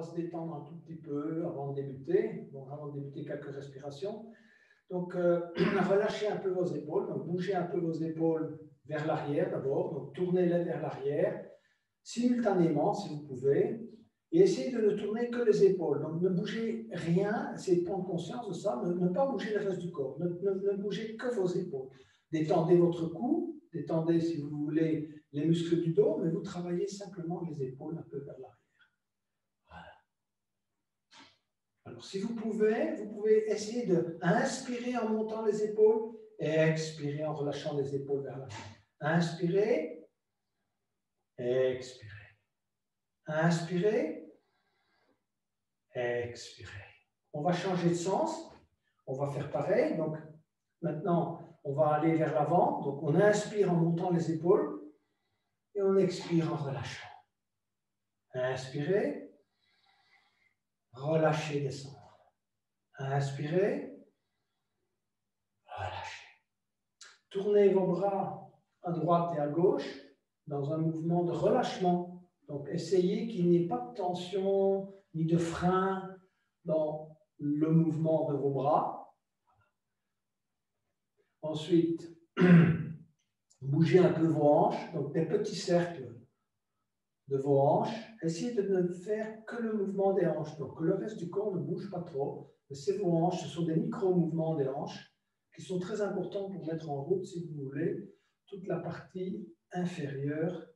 va se détendre un tout petit peu avant de débuter. Donc, avant de débuter, quelques respirations. Donc, relâchez un peu vos épaules. Donc, bougez un peu vos épaules vers l'arrière d'abord. Donc, tournez-les vers l'arrière, simultanément, si vous pouvez. Et essayez de ne tourner que les épaules. Donc, ne bougez rien. Essayez de prendre conscience de ça. Ne pas bouger le reste du corps. Ne bougez que vos épaules. Détendez votre cou. Détendez, si vous voulez, les muscles du dos. Mais vous travaillez simplement les épaules un peu vers l'arrière. Alors, si vous pouvez essayer d'inspirer en montant les épaules et expirer en relâchant les épaules vers l'arrière. Inspirez, expirez. Inspirez, expirez. On va changer de sens. On va faire pareil. Donc, maintenant, on va aller vers l'avant. Donc, on inspire en montant les épaules et on expire en relâchant. Inspirez, relâchez, descendre. Inspirez, relâchez. Tournez vos bras à droite et à gauche dans un mouvement de relâchement. Donc, essayez qu'il n'y ait pas de tension ni de frein dans le mouvement de vos bras. Ensuite, bougez un peu vos hanches, donc des petits cercles de vos hanches. Essayez de ne faire que le mouvement des hanches, donc que le reste du corps ne bouge pas trop. C'est vos hanches, ce sont des micro-mouvements des hanches qui sont très importants pour mettre en route, si vous voulez, toute la partie inférieure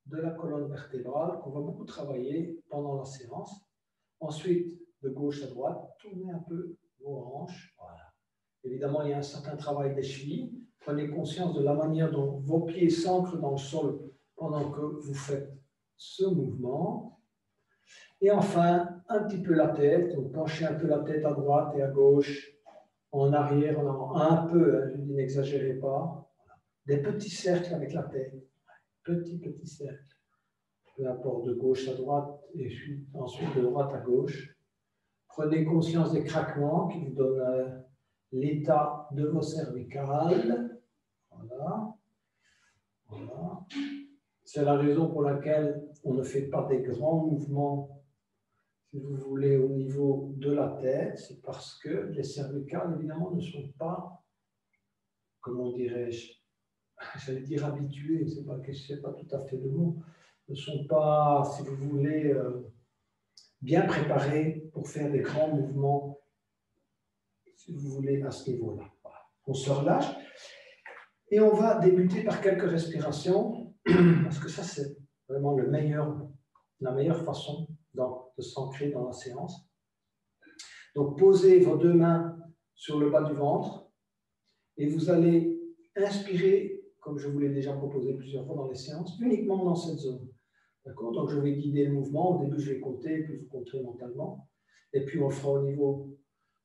de la colonne vertébrale qu'on va beaucoup travailler pendant la séance. Ensuite, de gauche à droite, tournez un peu vos hanches. Voilà. Évidemment, il y a un certain travail des chevilles. Prenez conscience de la manière dont vos pieds s'ancrent dans le sol pendant que vous faites ce mouvement. Et enfin, un petit peu la tête. Donc, penchez un peu la tête à droite et à gauche, en arrière, en avant. Un peu, hein, je dis n'exagérez pas. Voilà. Des petits cercles avec la tête. Petits cercles. Peu importe, de gauche à droite et ensuite de droite à gauche. Prenez conscience des craquements qui vous donnent l'état de vos cervicales. Voilà. Voilà. C'est la raison pour laquelle on ne fait pas des grands mouvements, si vous voulez, au niveau de la tête. C'est parce que les cervicales, évidemment, ne sont pas, comment dirais-je, j'allais dire habituées, c'est pas tout à fait le mot, ne sont pas, si vous voulez, bien préparés pour faire des grands mouvements, si vous voulez, à ce niveau-là. Voilà. On se relâche et on va débuter par quelques respirations, parce que ça, c'est vraiment la meilleure façon de s'ancrer dans la séance. Donc, posez vos deux mains sur le bas du ventre et vous allez inspirer, comme je vous l'ai déjà proposé plusieurs fois dans les séances, uniquement dans cette zone. D'accord? Donc, je vais guider le mouvement. Au début, je vais compter, puis vous compterez mentalement. Et puis, on le fera au niveau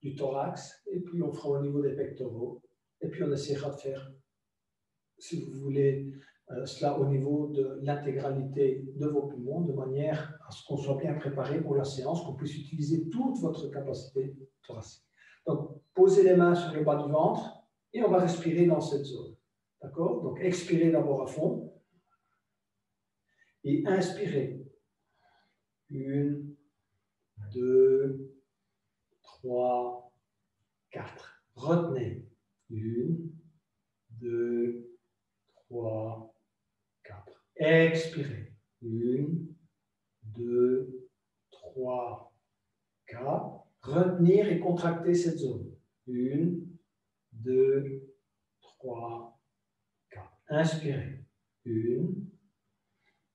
du thorax, et puis on fera au niveau des pectoraux. Et puis, on essaiera de faire, si vous voulez, cela au niveau de l'intégralité de vos poumons, de manière à ce qu'on soit bien préparé pour la séance, qu'on puisse utiliser toute votre capacité thoracique. Donc, posez les mains sur le bas du ventre et on va respirer dans cette zone. D'accord? Donc, expirez d'abord à fond et inspirez. 1, 2, 3, 4. Retenez. 1, 2, 3, 4. Expirez. 1, 2, 3, 4. Retenir et contracter cette zone. 1, 2, 3, 4. Inspirez. 1,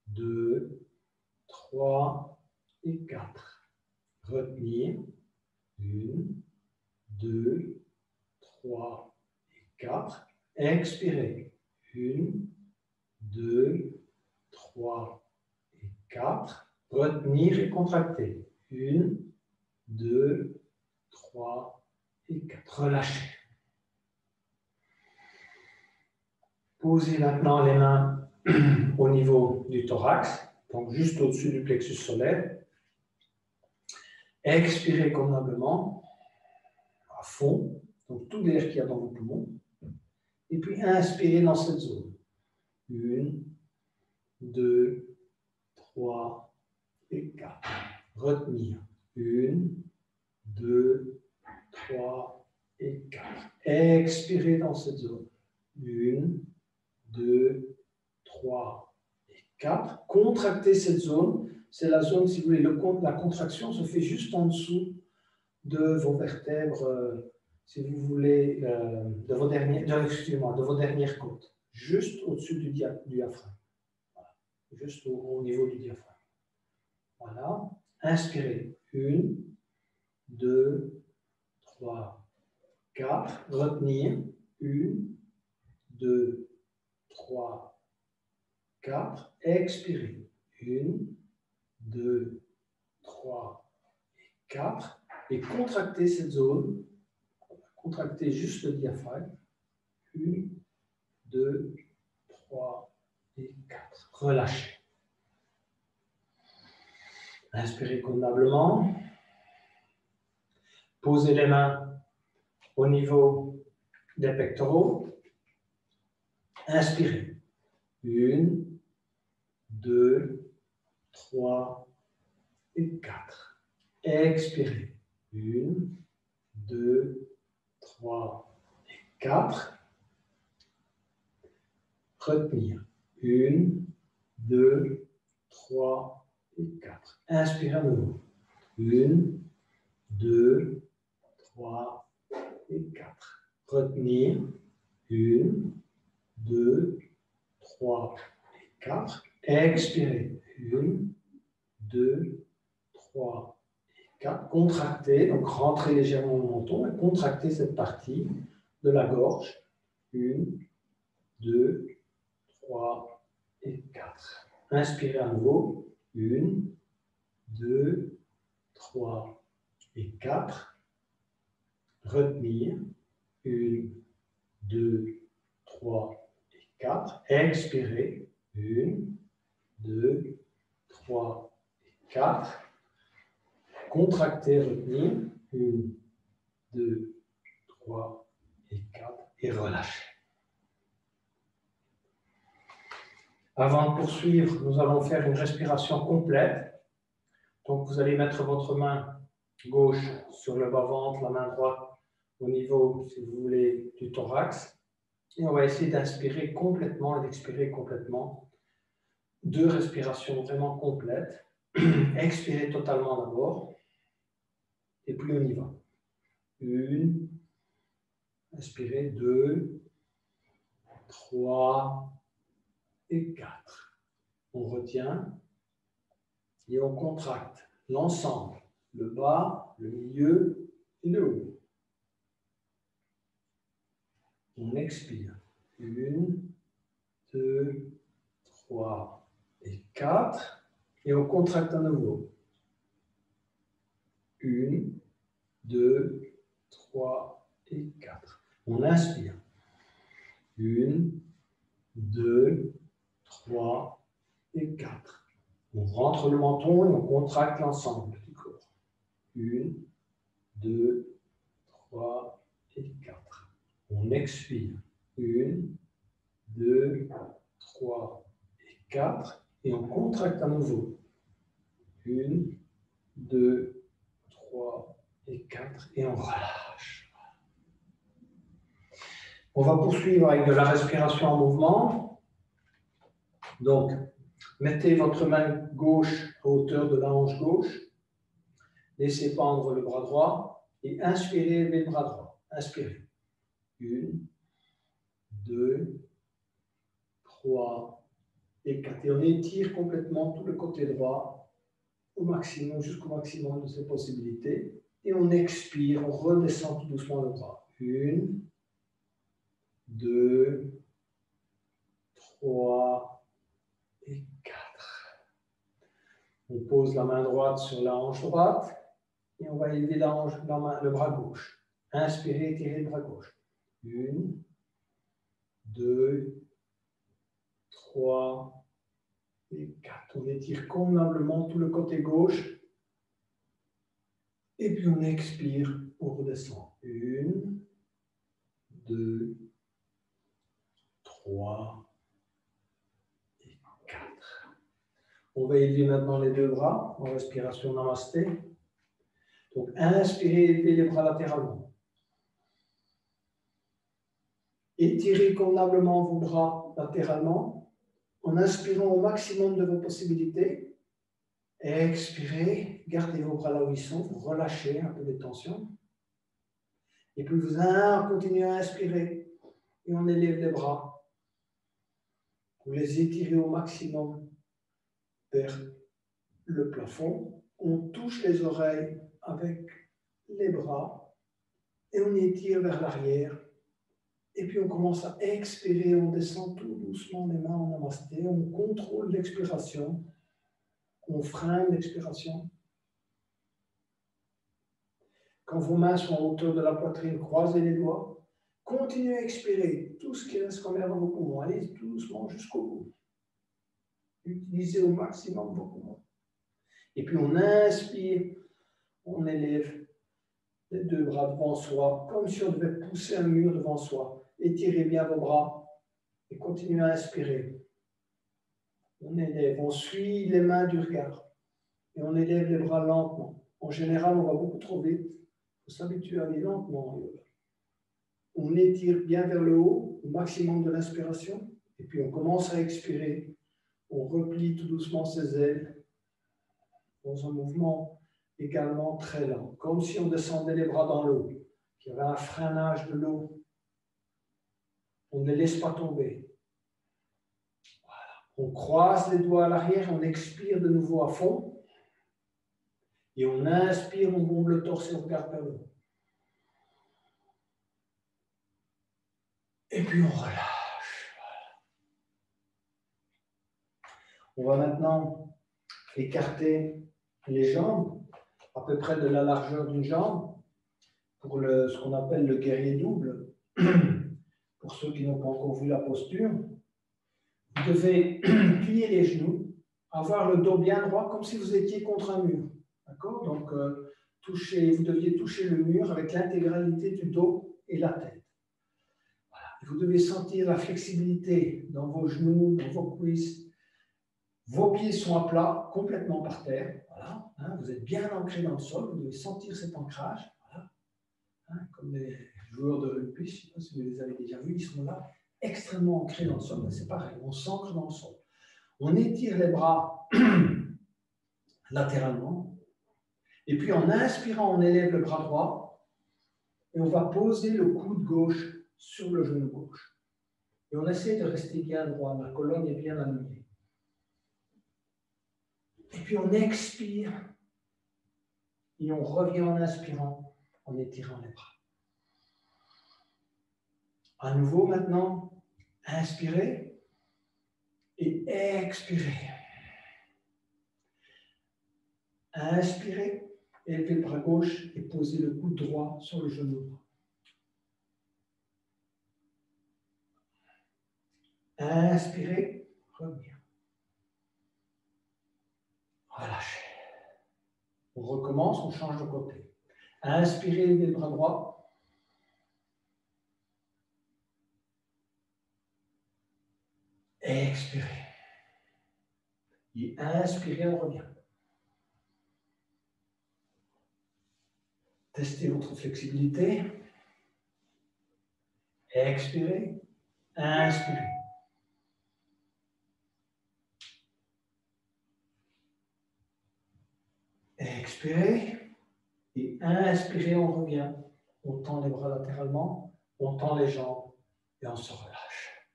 2, 3 et 4. Retenir. 1, 2, 3 et 4. Expirez. 1, 2, 3 et 4. Retenir et contracter. 1, 2, 3 et 4. Relâchez. Posez maintenant les mains au niveau du thorax, donc juste au-dessus du plexus solaire. Expirez convenablement, à fond, donc tout l'air qu'il y a dans vos poumons. Et puis inspirez dans cette zone. 1, 2, 3 et 4. Retenir. 1, 2, 3 et 4. Expirez dans cette zone. 1, 2, 3 et 4. Contractez cette zone. C'est la zone, si vous voulez, la contraction se fait juste en dessous de vos vertèbres, si vous voulez, de vos dernières côtes. Juste au-dessus du diaphragme. Voilà. Juste au niveau du diaphragme. Voilà. Inspirez. 1, 2, 3, 4. Retenir. 1, 2, 3, 4. Expirez. 1, 2, 3 et 4. Et contractez cette zone. Contractez juste le diaphragme. 1, 2, 3 et 4. Relâchez. Inspirez convenablement. Posez les mains au niveau des pectoraux. Inspirez. 1, 2, 3 et 4. Expirez. 1, 2, 3 et 4. Retenir. 1, 2, 3 et 4. Inspirez à nouveau. 1, 2, 3 et 4. Retenir. 1, 2, 3 et 4. Expirez. 1, 2, 3 et 4. Contractez, donc rentrez légèrement le menton et contractez cette partie de la gorge. 1, 2, 3 et 4. Inspirez à nouveau. 1, 2, 3 et 4. Retenir. 1, 2, 3 et 4. Expirez. 1, 2, 3 et 4. Contractez, retenir. 1, 2, 3 et 4. Et relâchez. Avant de poursuivre, nous allons faire une respiration complète. Donc, vous allez mettre votre main gauche sur le bas-ventre, la main droite au niveau, si vous voulez, du thorax. Et on va essayer d'inspirer complètement et d'expirer complètement. 2 respirations vraiment complètes. Expirez totalement d'abord. Et puis on y va. 1, inspirez, 2, 3 et 4. On retient et on contracte l'ensemble, le bas, le milieu et le haut. On expire. 1, 2, 3 et 4. Et on contracte à nouveau. 1, 2, 3 et 4. On inspire. 1, 2, 3 et 4. On rentre le menton et on contracte l'ensemble du corps. 1, 2, 3 et 4. On expire. 1, 2, 3 et 4. Et on contracte à nouveau. 1, 2, 3 et 4. Et on relâche. On va poursuivre avec de la respiration en mouvement. Donc, mettez votre main gauche à hauteur de la hanche gauche. Laissez pendre le bras droit et inspirez les bras droits. Inspirez. 1, 2, 3 et 4. Et on étire complètement tout le côté droit au maximum, jusqu'au maximum de ses possibilités. Et on expire, on redescend tout doucement le bras. 1, 2, 3 et 4. On pose la main droite sur la hanche droite et on va élever le bras gauche. Inspirez, étirez le bras gauche. 1, 2, 3 et 4. On étire convenablement tout le côté gauche. Et puis on expire, on redescend. 1, 2, 3 et 4. On va élever maintenant les deux bras en respiration namasté. Donc, inspirez, élevez les bras latéralement. Étirez convenablement vos bras latéralement en inspirant au maximum de vos possibilités. Expirez, gardez vos bras là où ils sont, vous relâchez un peu les tensions. Et puis vous continuez à inspirer et on élève les bras. Vous les étirez au maximum vers le plafond. On touche les oreilles avec les bras et on étire vers l'arrière. Et puis on commence à expirer, on descend tout doucement les mains en namasté, on contrôle l'expiration, on freine l'expiration. Quand vos mains sont à hauteur de la poitrine, croisez les doigts, continuez à expirer tout ce qui reste comme air dans vos poumons, allez tout doucement jusqu'au bout. Utilisez au maximum vos poumons. Et puis on inspire, on élève les deux bras devant soi, comme si on devait pousser un mur devant soi. Étirez bien vos bras et continuez à inspirer. On élève, on suit les mains du regard et on élève les bras lentement. En général, on va beaucoup trop vite. Il faut s'habituer à aller lentement. On étire bien vers le haut, au maximum de l'inspiration, et puis on commence à expirer. On replie tout doucement ses ailes dans un mouvement également très lent, comme si on descendait les bras dans l'eau, qu'il y avait un freinage de l'eau. On ne laisse pas tomber. Voilà. On croise les doigts à l'arrière, on expire de nouveau à fond. Et on inspire, on bombe le torse et on regarde vers le haut. Et puis on relâche. Voilà. On va maintenant écarter les jambes, à peu près de la largeur d'une jambe, pour ce qu'on appelle le guerrier double. Pour ceux qui n'ont pas encore vu la posture, vous devez plier les genoux, avoir le dos bien droit, comme si vous étiez contre un mur. D'accord? Donc, vous deviez toucher le mur avec l'intégralité du dos et la tête. Voilà. Vous devez sentir la flexibilité dans vos genoux, dans vos cuisses. Vos pieds sont à plat, complètement par terre. Voilà. Hein, vous êtes bien ancré dans le sol, vous devez sentir cet ancrage. Voilà. Hein, comme les joueurs de rugby, je ne sais pas si vous les avez déjà vus, ils sont là, extrêmement ancrés dans le sol. C'est pareil, on s'ancre dans le sol. On étire les bras latéralement. Et puis en inspirant, on élève le bras droit et on va poser le coude gauche sur le genou gauche. Et on essaie de rester bien droit, la colonne est bien alignée. Et puis on expire et on revient en inspirant, en étirant les bras. À nouveau maintenant, inspirez et expirez. Inspirez. Élevez le bras gauche et posez le coude droit sur le genou droit. Inspirez, revenez. Relâchez. On recommence, on change de côté. Inspirez, élevez le bras droit. Expirez. Et inspirez, on revient. Testez votre flexibilité. Expirez. Inspirez. Expirez. Et inspirez, on revient. On tend les bras latéralement. On tend les jambes. Et on se relâche.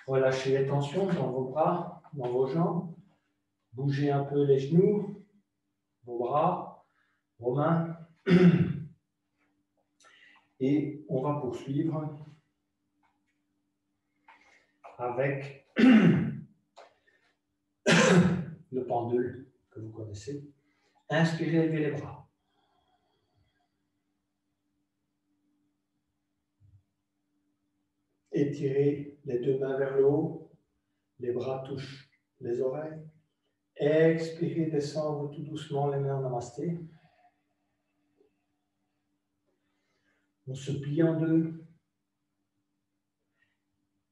Relâchez les tensions dans vos bras, dans vos jambes. Bougez un peu les genoux, vos bras, vos mains. Et on va poursuivre avec le pendule que vous connaissez. Inspirez, levez les bras. Étirez les deux mains vers le haut. Les bras touchent les oreilles. Expirez, descendre tout doucement les mains en namasté. On se plie en deux.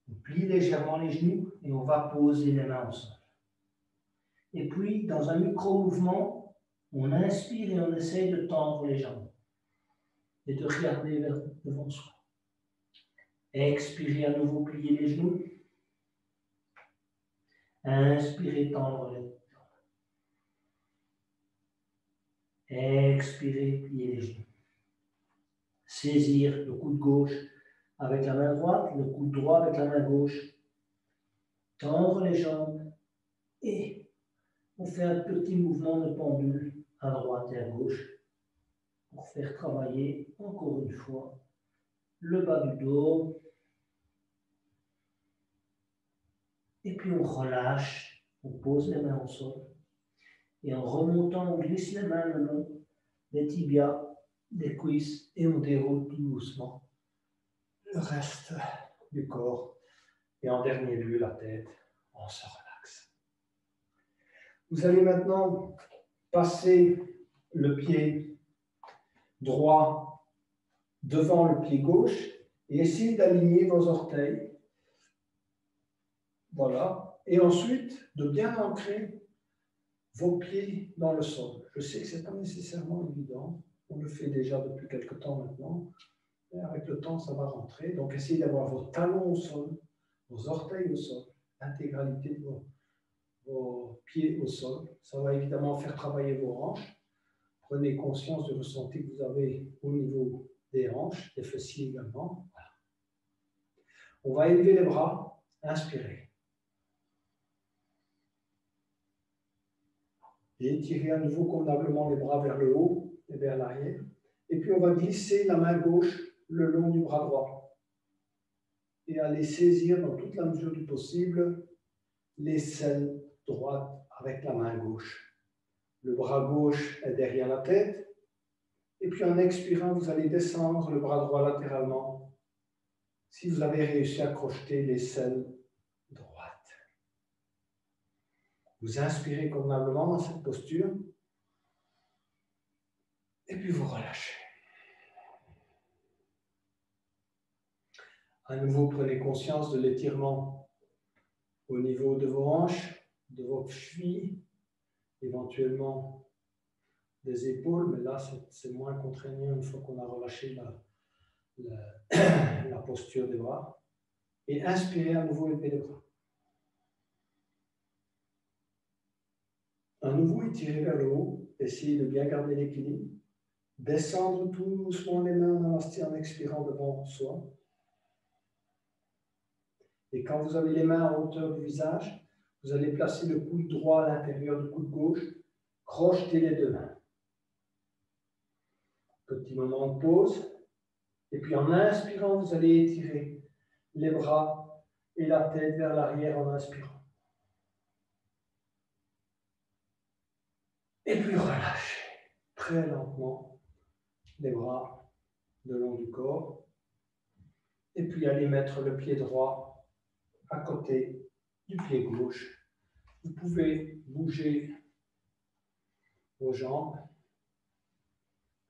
On plie légèrement les genoux et on va poser les mains au sol. Et puis, dans un micro-mouvement, on inspire et on essaye de tendre les jambes et de regarder devant soi. Expirez à nouveau, pliez les genoux. Inspirez, tendre les jambes. Expirez, pliez les genoux. Saisir le coude gauche avec la main droite, le coude droit avec la main gauche. Tendre les jambes et on fait un petit mouvement de pendule à droite et à gauche pour faire travailler encore une fois le bas du dos. Et puis on relâche, on pose les mains au sol. Et en remontant, on glisse les mains le long des tibias, des cuisses et on déroule tout doucement le reste du corps. Et en dernier lieu, la tête, on se relaxe. Vous allez maintenant passer le pied droit devant le pied gauche et essayer d'aligner vos orteils. Voilà. Et ensuite, de bien ancrer vos pieds dans le sol. Je sais que ce n'est pas nécessairement évident. On le fait déjà depuis quelque temps maintenant. Et avec le temps, ça va rentrer. Donc, essayez d'avoir vos talons au sol, vos orteils au sol, l'intégralité de vos pieds au sol. Ça va évidemment faire travailler vos hanches. Prenez conscience du ressenti que vous avez au niveau des hanches, des fessiers également. Voilà. On va élever les bras. Inspirez. Et étirez à nouveau convenablement les bras vers le haut et vers l'arrière. Et puis on va glisser la main gauche le long du bras droit. Et aller saisir dans toute la mesure du possible l'aisselle droite avec la main gauche. Le bras gauche est derrière la tête. Et puis en expirant, vous allez descendre le bras droit latéralement. Si vous avez réussi à crocheter l'aisselle droite. Vous inspirez convenablement dans cette posture. Et puis vous relâchez. À nouveau, prenez conscience de l'étirement au niveau de vos hanches, de vos chevilles, éventuellement des épaules, mais là c'est moins contraignant une fois qu'on a relâché la posture des bras. Et inspirez à nouveau, élevez les bras. À nouveau, étirez vers le haut, essayez de bien garder l'équilibre. Descendre tout doucement les mains en expirant devant soi. Et quand vous avez les mains à hauteur du visage, vous allez placer le coude droit à l'intérieur du coude gauche, crochetez les deux mains. Petit moment de pause. Et puis en inspirant, vous allez étirer les bras et la tête vers l'arrière en inspirant. Et puis relâchez très lentement les bras le long du corps. Et puis allez mettre le pied droit à côté du pied gauche. Vous pouvez bouger vos jambes.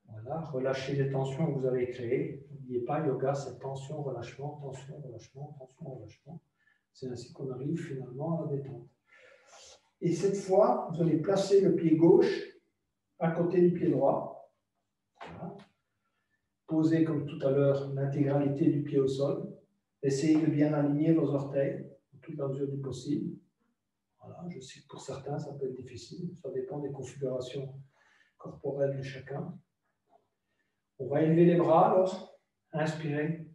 Voilà, relâchez les tensions que vous avez créées. N'oubliez pas, yoga, c'est tension, relâchement, tension, relâchement, tension, relâchement. C'est ainsi qu'on arrive finalement à la détente. Et cette fois, vous allez placer le pied gauche à côté du pied droit. Voilà. Posez comme tout à l'heure l'intégralité du pied au sol. Essayez de bien aligner vos orteils, en toute la mesure du possible. Voilà, je sais que pour certains, ça peut être difficile. Ça dépend des configurations corporelles de chacun. On va élever les bras alors. Inspirez.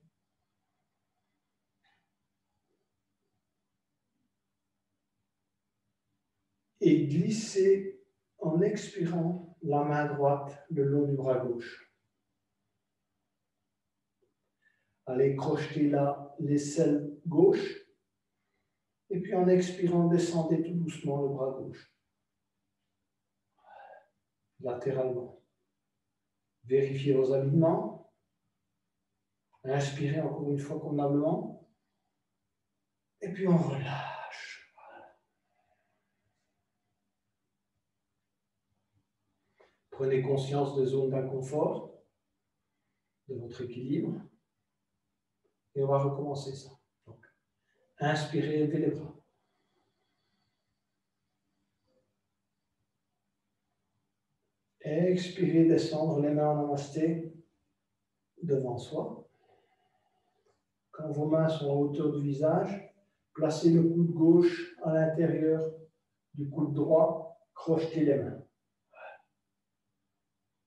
Et glissez en expirant la main droite le long du bras gauche. Allez crocheter là l'aisselle gauche. Et puis en expirant, descendez tout doucement le bras gauche. Latéralement. Vérifiez vos alignements. Inspirez encore une fois convenablement. Et puis on relâche. Voilà. Prenez conscience des zones d'inconfort, de votre équilibre. Et on va recommencer ça. Donc, inspirez, élevez les bras. Expirez, descendre les mains en namasté devant soi. Quand vos mains sont à hauteur du visage, placez le coude gauche à l'intérieur du coude droit, crochetez les mains.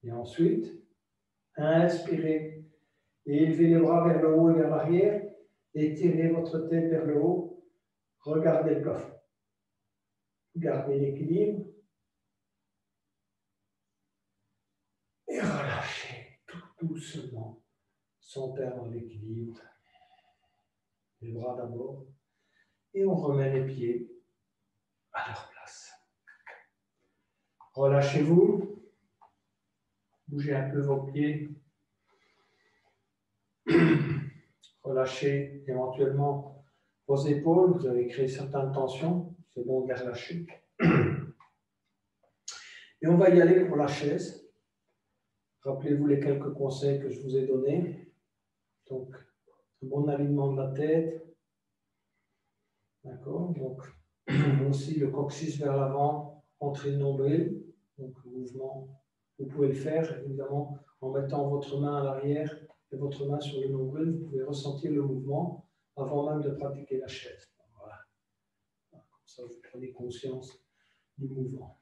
Et ensuite, inspirez et élevez les bras vers le haut et vers l'arrière. Étirez votre tête vers le haut. Regardez le plafond. Gardez l'équilibre. Et relâchez tout doucement, sans perdre l'équilibre. Les bras d'abord. Et on remet les pieds à leur place. Relâchez-vous. Bougez un peu vos pieds. Relâchez éventuellement vos épaules. Vous avez créé certaines tensions. C'est bon de les relâcher. Et on va y aller pour la chaise. Rappelez-vous les quelques conseils que je vous ai donnés. Donc, un bon alignement de la tête. D'accord. Donc, aussi le coccyx vers l'avant, entrée de nombril. Donc, le mouvement, vous pouvez le faire évidemment en mettant votre main à l'arrière et votre main sur le nombril. Vous pouvez ressentir le mouvement avant même de pratiquer la chaise. Voilà. Comme ça, vous prenez conscience du mouvement.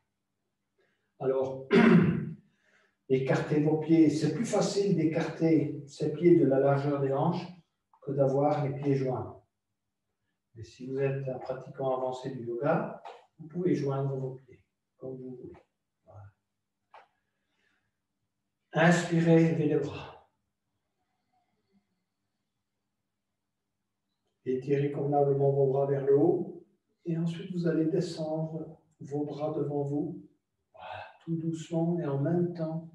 Alors, écartez vos pieds. C'est plus facile d'écarter ses pieds de la largeur des hanches que d'avoir les pieds joints. Mais si vous êtes un pratiquant avancé du yoga, vous pouvez joindre vos pieds comme vous voulez. Voilà. Inspirez, levez les bras. Étirez convenablement vos bras vers le haut. Et ensuite, vous allez descendre vos bras devant vous. Voilà, tout doucement et en même temps,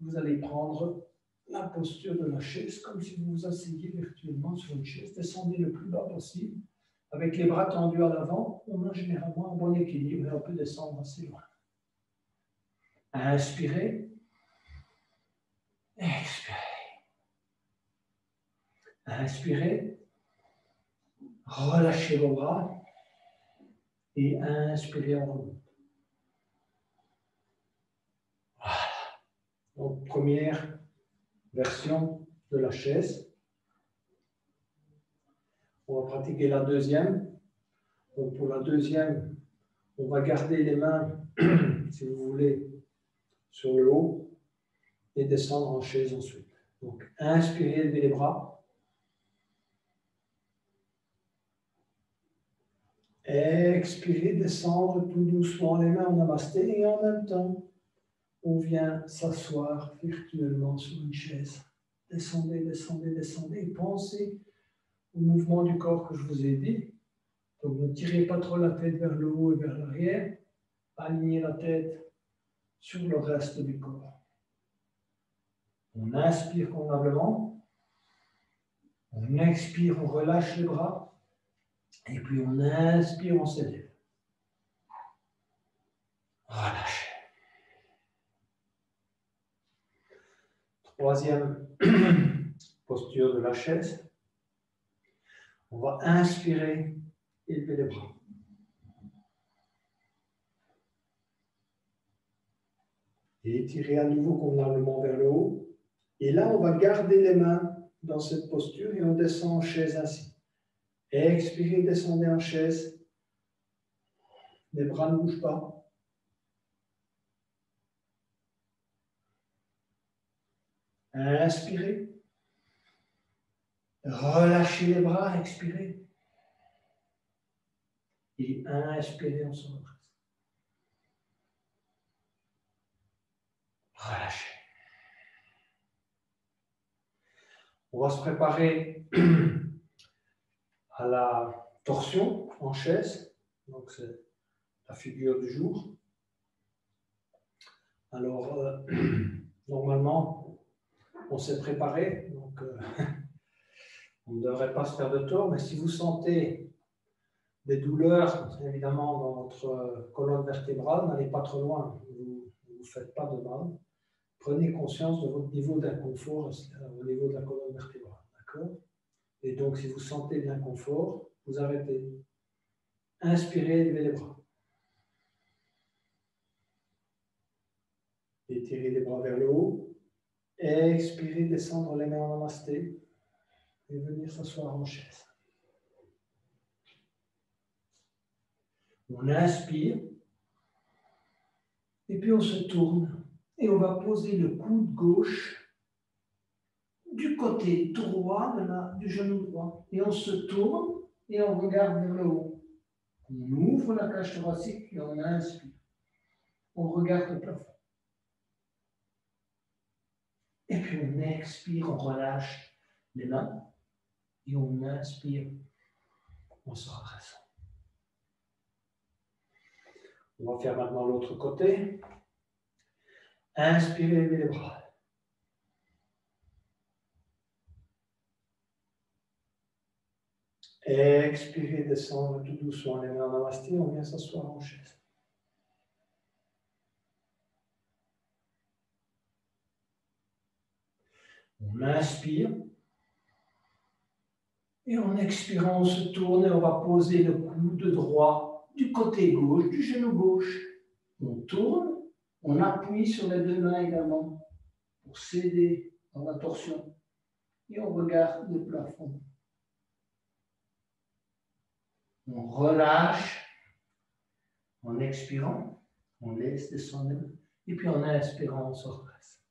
vous allez prendre la posture de la chaise comme si vous vous asseyez virtuellement sur une chaise. Descendez le plus bas possible. Avec les bras tendus à l'avant, on a généralement un bon équilibre et on peut descendre assez loin. Inspirez. Expirez. Inspirez. Relâchez vos bras. Et inspirez en remonte. Voilà. Donc, première version de la chaise. On va pratiquer la deuxième. Donc, pour la deuxième, on va garder les mains, si vous voulez, sur le haut et descendre en chaise ensuite. Donc, inspirez, levez les bras. Expirez, descendre tout doucement les mains en namasté et en même temps, on vient s'asseoir virtuellement sur une chaise. Descendez, descendez, descendez et pensez au mouvement du corps que je vous ai dit. Donc, ne tirez pas trop la tête vers le haut et vers l'arrière. Alignez la tête sur le reste du corps. On inspire convenablement. On expire, on relâche les bras. Et puis on inspire, on s'élève. Relâchez. Troisième posture de la chaise. On va inspirer, élever les bras. Et étirer à nouveau convenablement vers le haut. Et là, on va garder les mains dans cette posture et on descend en chaise ainsi. Expirez, descendez en chaise. Les bras ne bougent pas. Inspirez. Relâchez les bras, expirez. Et inspirez, on se redresse. Relâchez. On va se préparer à la torsion en chaise. Donc, c'est la figure du jour. Alors, normalement, on s'est préparé. Donc, on ne devrait pas se faire de tort. Mais si vous sentez des douleurs, évidemment, dans votre colonne vertébrale, n'allez pas trop loin. Vous ne vous faites pas de mal. Prenez conscience de votre niveau d'inconfort au niveau de la colonne vertébrale. D'accord ? Et donc, si vous sentez de l'inconfort, vous arrêtez. Inspirez, levez les bras. Étirez les bras vers le haut. Expirez, descendre les mains en namasté et venir s'asseoir en chaise. On inspire et puis on se tourne et on va poser le coude gauche du côté droit du genou droit. Et on se tourne et on regarde vers le haut. On ouvre la cage thoracique et on inspire. On regarde le plafond. Et puis on expire, on relâche les mains. Et on inspire, on se redresse. On va faire maintenant l'autre côté. Inspirez, levez les bras. Expirez, descendre tout doucement les mains en namasté, on vient s'asseoir en chaise. On inspire. Et en expirant, on se tourne et on va poser le coude droit du côté gauche, du genou gauche. On tourne, on appuie sur les deux mains également pour s'aider dans la torsion. Et on regarde le plafond. On relâche en expirant, on laisse descendre les mains. Et puis en inspirant, on se redresse.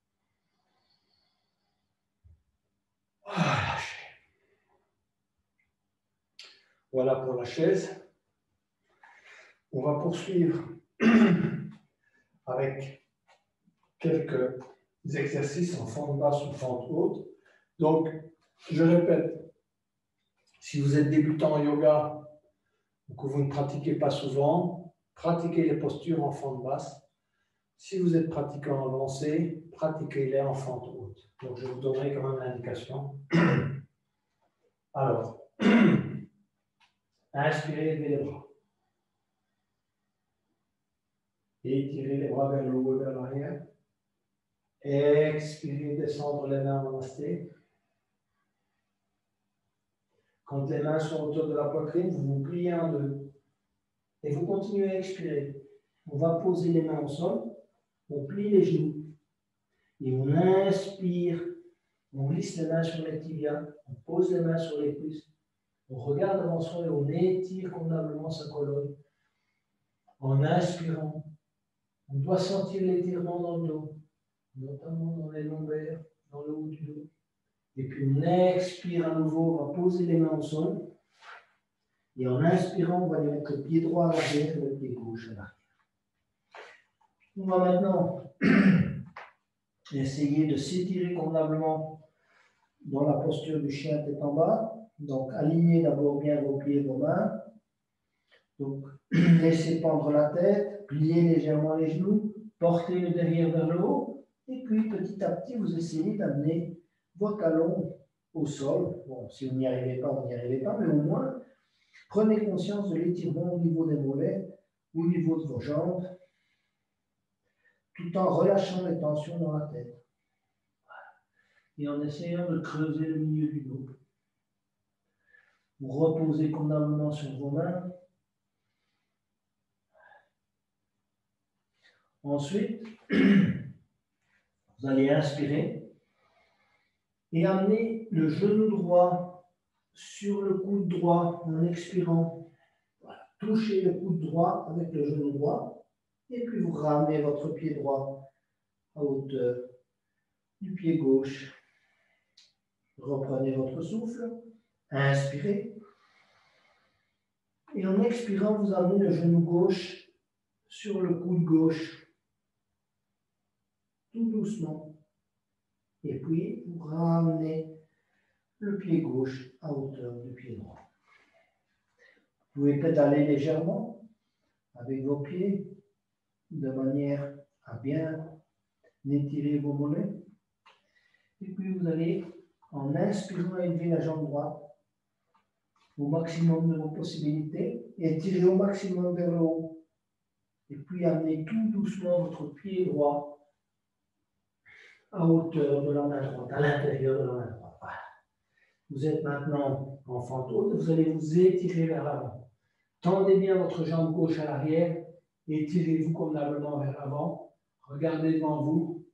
Relâchez. Voilà pour la chaise. On va poursuivre avec quelques exercices en fente basse ou fente haute. Donc, je répète, si vous êtes débutant en yoga ou que vous ne pratiquez pas souvent, pratiquez les postures en fente basse. Si vous êtes pratiquant avancé, pratiquez-les en fente haute. Donc, je vous donnerai quand même l'indication. Alors, inspirez, levez les bras. Étirez les bras vers le haut et vers l'arrière. Expirez, descendre les mains en namasté. Quand les mains sont autour de la poitrine, vous vous pliez en deux. Et vous continuez à expirer. On va poser les mains au sol. On plie les genoux. Et on inspire. On glisse les mains sur les tibias. On pose les mains sur les cuisses. On regarde devant soi et on étire convenablement sa colonne. En inspirant, on doit sentir l'étirement dans le dos, notamment dans les lombaires, dans le haut du dos. Et puis on expire à nouveau, on va poser les mains au sol. Et en inspirant, on va aller mettre le pied droit à l'arrière et le pied gauche à l'arrière. On va maintenant essayer de s'étirer convenablement dans la posture du chien tête en bas. Donc, alignez d'abord bien vos pieds et vos mains. Donc, laissez pendre la tête, pliez légèrement les genoux, portez le derrière vers le haut. Et puis, petit à petit, vous essayez d'amener vos talons au sol. Bon, si vous n'y arrivez pas, vous n'y arrivez pas, mais au moins, prenez conscience de l'étirement au niveau des mollets, au niveau de vos jambes, tout en relâchant les tensions dans la tête. Et en essayant de creuser le milieu du dos. Vous reposez convenablement sur vos mains. Ensuite, vous allez inspirer et amener le genou droit sur le coude droit en expirant. Voilà. Touchez le coude droit avec le genou droit et puis vous ramenez votre pied droit à hauteur du pied gauche. Reprenez votre souffle, inspirez et en expirant, vous amenez le genou gauche sur le coude gauche. Tout doucement. Et puis, vous ramenez le pied gauche à hauteur du pied droit. Vous pouvez pédaler légèrement avec vos pieds de manière à bien étirer vos mollets. Et puis, vous allez, en inspirant, élever la jambe droite au maximum de vos possibilités et tirer au maximum vers le haut. Et puis, amener tout doucement votre pied droit à hauteur de la main droite, à l'intérieur de la main droite. Voilà. Vous êtes maintenant en fente haute, vous allez vous étirer vers l'avant. Tendez bien votre jambe gauche à l'arrière, étirez-vous convenablement vers l'avant. Regardez devant vous.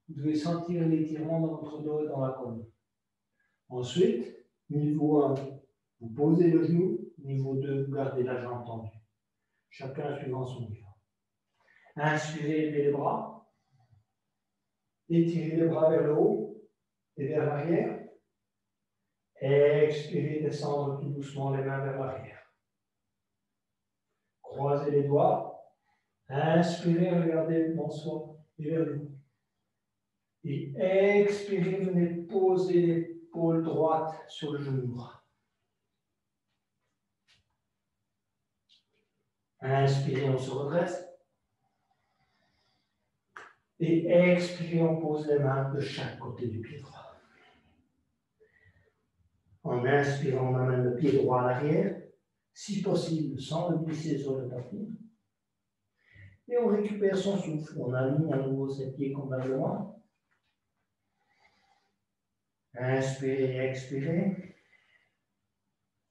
Vous devez sentir l'étirement dans votre dos et dans la colonne. Ensuite, niveau 1, vous posez le genou. Niveau 2, vous gardez la jambe tendue. Chacun suivant son niveau. Inspirez, levez les bras. Étirez les bras vers le haut et vers l'arrière. Expirez, descendre tout doucement les mains vers l'arrière. Croisez les doigts. Inspirez, regardez devant soi et vers le haut. Et expirez, venez poser l'épaule droite sur le genou droit. Inspirez, on se redresse. Et expirez, on pose les mains de chaque côté du pied droit. En inspirant, on amène le pied droit à l'arrière, si possible sans le glisser sur le tapis. Et on récupère son souffle. On aligne à nouveau ses pieds convenablement. Inspirez, expirez.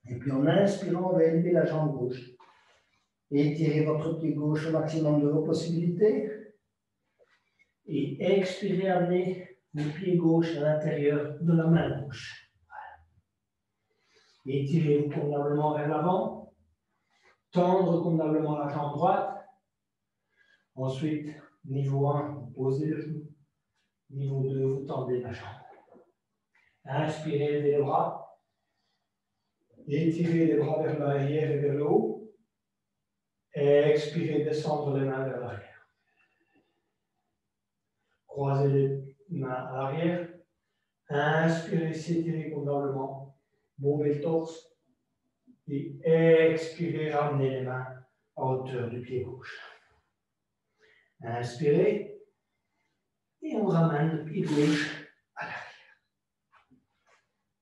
Et puis en inspirant, on va élever la jambe gauche. Étirez votre pied gauche au maximum de vos possibilités. Et expirez, amenez le pied gauche à l'intérieur de la main gauche. Voilà. Étirez-vous convenablement vers l'avant. Tendre convenablement la jambe droite. Ensuite, niveau 1, vous posez le genou. Niveau 2, vous tendez la jambe. Inspirez, levez les bras. Étirez les bras vers l'arrière et vers le haut. Expirez, descendre les mains vers l'arrière. Croisez les mains à l'arrière. Inspirez, s'étirez convenablement. Bombez le torse. Et expirez, ramenez les mains à hauteur du pied gauche. Inspirez. Et on ramène le pied gauche à l'arrière.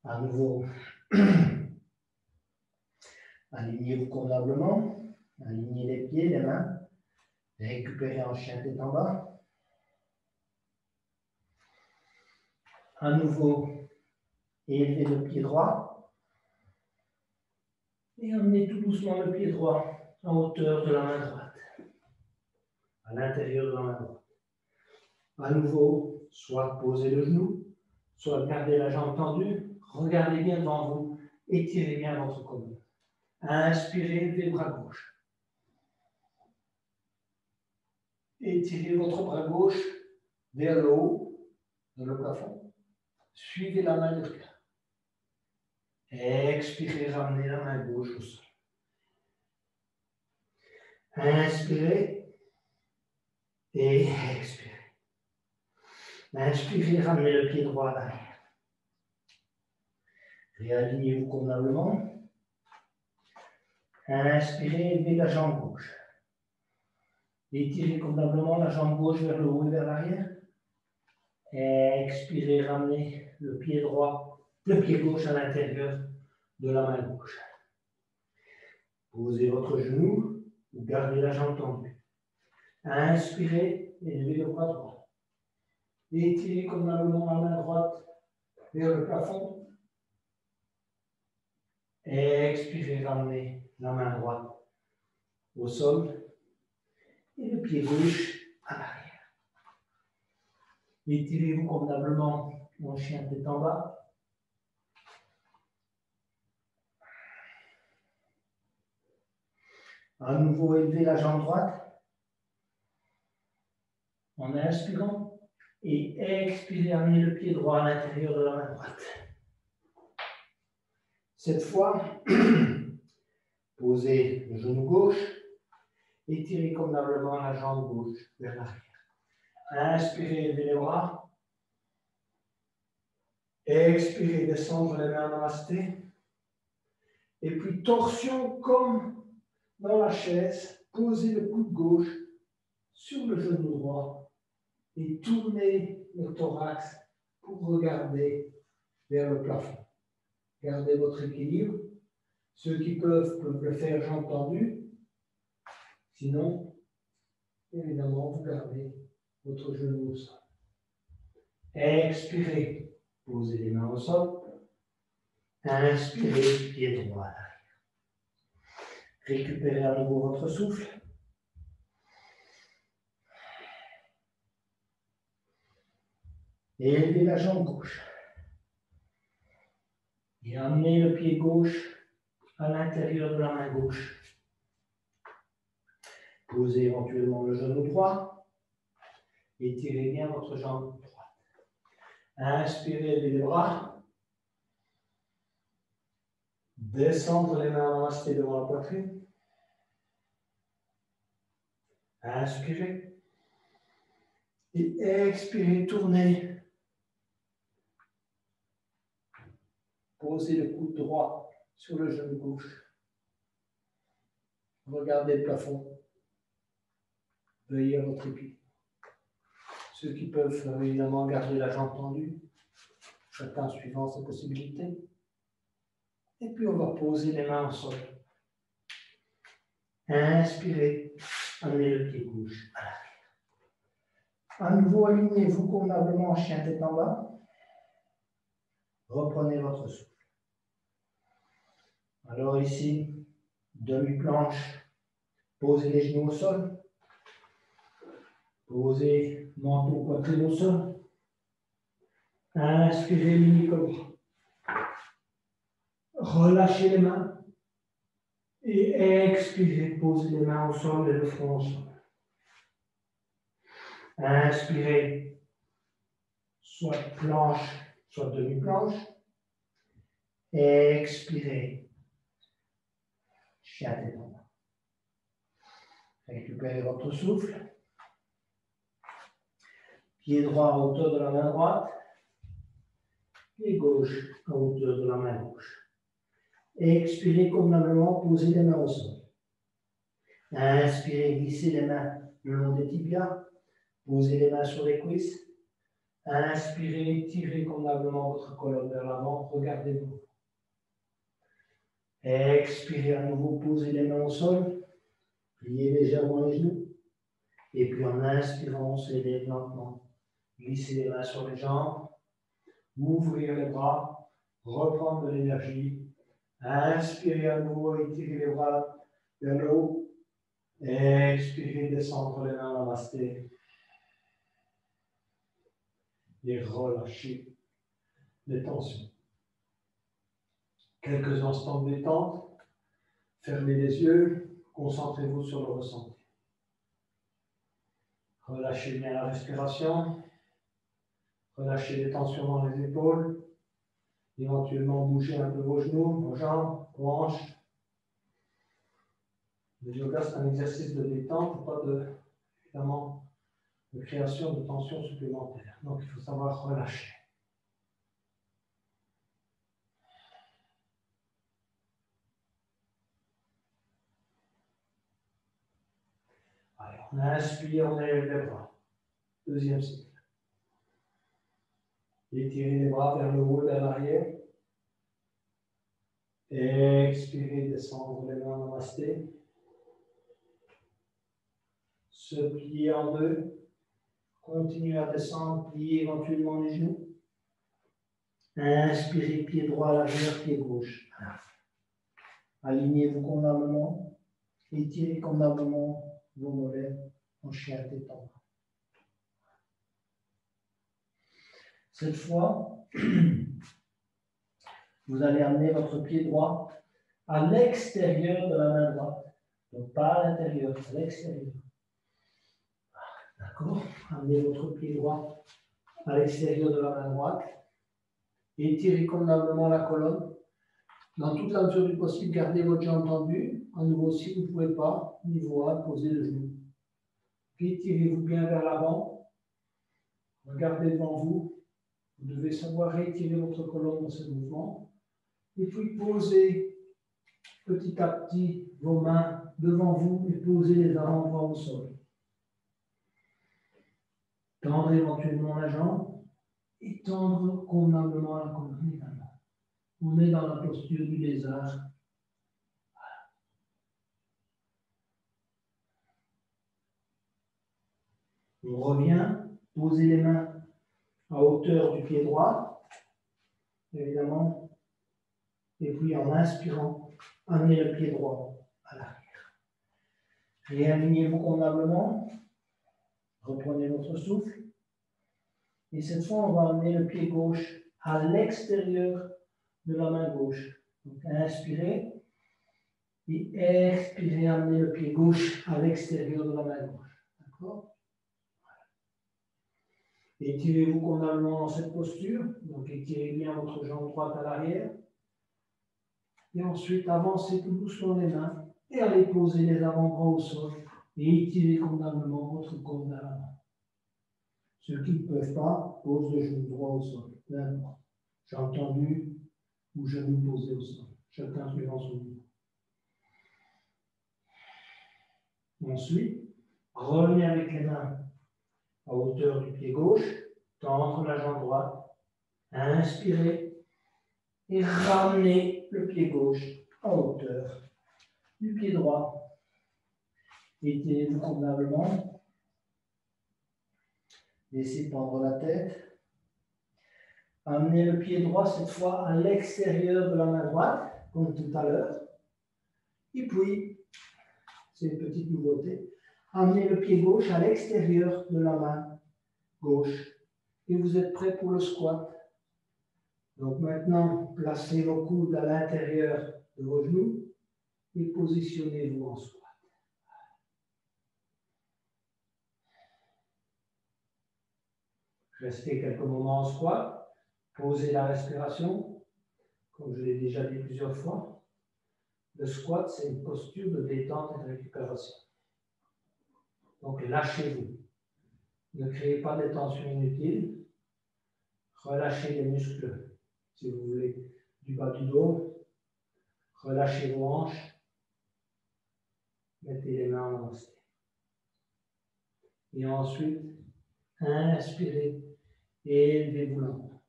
À nouveau, alignez-vous convenablement. Alignez les pieds, les mains. Récupérez en chien tête en bas. À nouveau, élevez le pied droit. Et emmenez tout doucement le pied droit en hauteur de la main droite. À l'intérieur de la main droite. À nouveau, soit posez le genou, soit gardez la jambe tendue. Regardez bien devant vous. Étirez bien votre colonne. Inspirez, levez le bras gauche. Étirez votre bras gauche vers le haut, dans le plafond. Suivez la main de cœur. Expirez, ramenez la main gauche au sol. Inspirez et expirez. Inspirez, ramenez le pied droit à l'arrière. Réalignez-vous convenablement. Inspirez, levez la jambe gauche. Étirez convenablement la jambe gauche vers le haut et vers l'arrière. Expirez, ramenez le pied droit, le pied gauche à l'intérieur de la main gauche. Posez votre genou, gardez la jambe tendue. Inspirez et levez le bras droit. Étirez convenablement la main droite vers le plafond. Expirez, ramenez la main droite au sol et le pied gauche à l'arrière. Étirez-vous convenablement en chien tête en bas. À nouveau, élevez la jambe droite en inspirant et expirez, amenez le pied droit à l'intérieur de la main droite. Cette fois, posez le genou gauche, étirez convenablement la jambe gauche vers l'arrière. Inspirez, élevez les bras. Expirez, descendre les mains en namasté. Et puis torsion comme dans la chaise, posez le coude gauche sur le genou droit et tournez le thorax pour regarder vers le plafond. Gardez votre équilibre. Ceux qui peuvent le faire jambes tendues. Sinon, évidemment, vous gardez votre genou au sol. Expirez, posez les mains au sol. Inspirez, pied droit à l'arrière. Récupérez à nouveau votre souffle. Et élevez la jambe gauche. Et amenez le pied gauche à l'intérieur de la main gauche. Posez éventuellement le genou droit. Étirez bien votre jambe droite. Inspirez, levez les bras. Descendre les mains en namasté devant la poitrine. Inspirez. Et expirez, tournez. Posez le coude droit sur le genou gauche. Regardez le plafond. Veillez à votre épi. Ceux qui peuvent évidemment garder la jambe tendue, chacun suivant ses possibilités. Et puis on va poser les mains au sol. Inspirez, amenez le pied gauche à l'arrière. À nouveau, alignez-vous convenablement en chien tête en bas. Reprenez votre souffle. Alors ici, demi-planche, posez les genoux au sol. Posez menton poitrine au sol. Inspirez, mini-cobra. Relâchez les mains. Et expirez, posez les mains au sol et le front au sol. Inspirez, soit planche, soit demi-planche. Expirez, chien tête en bas. Récupérez votre souffle. Pied droit à hauteur de la main droite. Pied gauche à hauteur de la main gauche. Expirez convenablement, posez les mains au sol. Inspirez, glissez les mains le long des tibias. Posez les mains sur les cuisses. Inspirez, tirez convenablement votre colonne vers l'avant. Regardez-vous. Expirez à nouveau, posez les mains au sol. Pliez légèrement les genoux. Et puis en inspirant, on s'élève lentement. Glissez les mains sur les jambes. Ouvrir les bras. Reprendre de l'énergie. Inspirez à nouveau, étirez les bras vers le haut. Expirez, descendre les mains, namasté. Et relâchez les tensions. Quelques instants de détente. Fermez les yeux. Concentrez-vous sur le ressenti. Relâchez bien la respiration. Relâchez les tensions dans les épaules. Éventuellement, bougez un peu vos genoux, vos jambes, vos hanches. Le yoga, c'est un exercice de détente, pas évidemment, de création de tensions supplémentaires. Donc, il faut savoir relâcher. Allez, on inspire, on élève les bras. Deuxième cycle. Étirez les bras vers le haut et vers l'arrière. Expirez, descendre les mains, namasté. Se plier en deux. Continuez à descendre, pliez éventuellement les genoux. Inspirez, pied droit à l'arrière, pied gauche. Alignez-vous convenablement. Étirez convenablement vos mollets en chien tête en bas. Cette fois, vous allez amener votre pied droit à l'extérieur de la main droite. Donc pas à l'intérieur, à l'extérieur. D'accord? Amenez votre pied droit à l'extérieur de la main droite. Étirez convenablement la colonne. Dans toute la mesure du possible, gardez votre jambe tendue. À nouveau, si vous ne pouvez pas, niveau A, posez le genou. Puis tirez-vous bien vers l'avant. Regardez devant vous. Vous devez savoir étirer votre colonne dans ce mouvement. Et puis posez petit à petit vos mains devant vous et posez les avant-bras au sol. Tendre éventuellement la jambe et tendre convenablement la colonne également. On est dans la posture du lézard. Voilà. On revient, posez les mains à hauteur du pied droit, évidemment, et puis en inspirant, amenez le pied droit à l'arrière. Réalignez-vous convenablement, reprenez votre souffle, Et cette fois, on va amener le pied gauche à l'extérieur de la main gauche. Donc, inspirez. Et expirez, amenez le pied gauche à l'extérieur de la main gauche. D'accord? Étirez-vous convenablement dans cette posture. Donc, étirez bien votre jambe droite à l'arrière. Et ensuite, avancez tout doucement les mains et allez poser les avant-bras au sol et étirez convenablement votre corps vers l'avant. Ceux qui ne peuvent pas, posent le genou droit au sol. J'ai entendu ou genou posé au sol. Chacun suivant son niveau. Ensuite, revenez avec les mains à hauteur du pied gauche, tendre la jambe droite, inspirez et ramenez le pied gauche à hauteur du pied droit. Étirez-vous convenablement. Laissez pendre la tête. Amenez le pied droit cette fois à l'extérieur de la main droite, comme tout à l'heure. Et puis, c'est une petite nouveauté, amenez le pied gauche à l'extérieur de la main gauche. Et vous êtes prêt pour le squat. Donc maintenant, placez vos coudes à l'intérieur de vos genoux et positionnez-vous en squat. Restez quelques moments en squat, posez la respiration, comme je l'ai déjà dit plusieurs fois. Le squat, c'est une posture de détente et de récupération. Donc lâchez-vous. Ne créez pas de tension inutile. Relâchez les muscles, si vous voulez, du bas du dos. Relâchez vos hanches. Mettez les mains en namasté. Et ensuite, inspirez et élevez-vous lentement.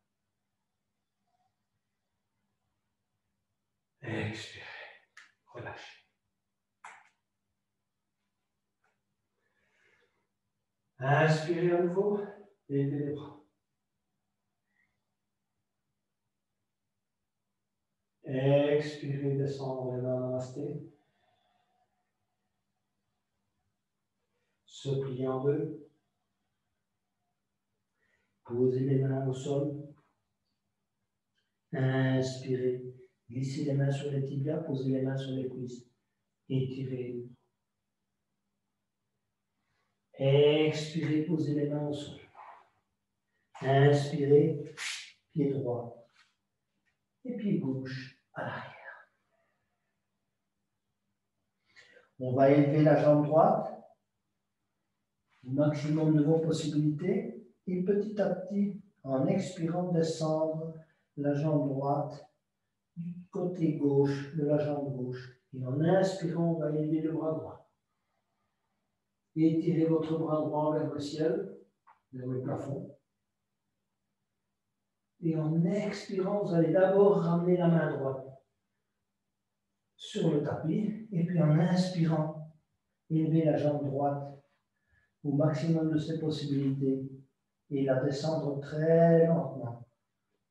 Expirez. Relâchez. Inspirez à nouveau, élevez les bras. Expirez, descendre les mains en namasté. Se plier en deux. Posez les mains au sol. Inspirez. Glissez les mains sur les tibias, posez les mains sur les cuisses. Étirez. Expirez, posez les mains au sol. Inspirez, pied droit et pied gauche à l'arrière. On va élever la jambe droite au maximum de vos possibilités et petit à petit, en expirant, descendre la jambe droite du côté gauche de la jambe gauche. Et en inspirant, on va élever le bras droit. Étirez votre bras droit vers le ciel, vers le plafond. Et en expirant, vous allez d'abord ramener la main droite sur le tapis. Et puis en inspirant, élever la jambe droite au maximum de ses possibilités et la descendre très lentement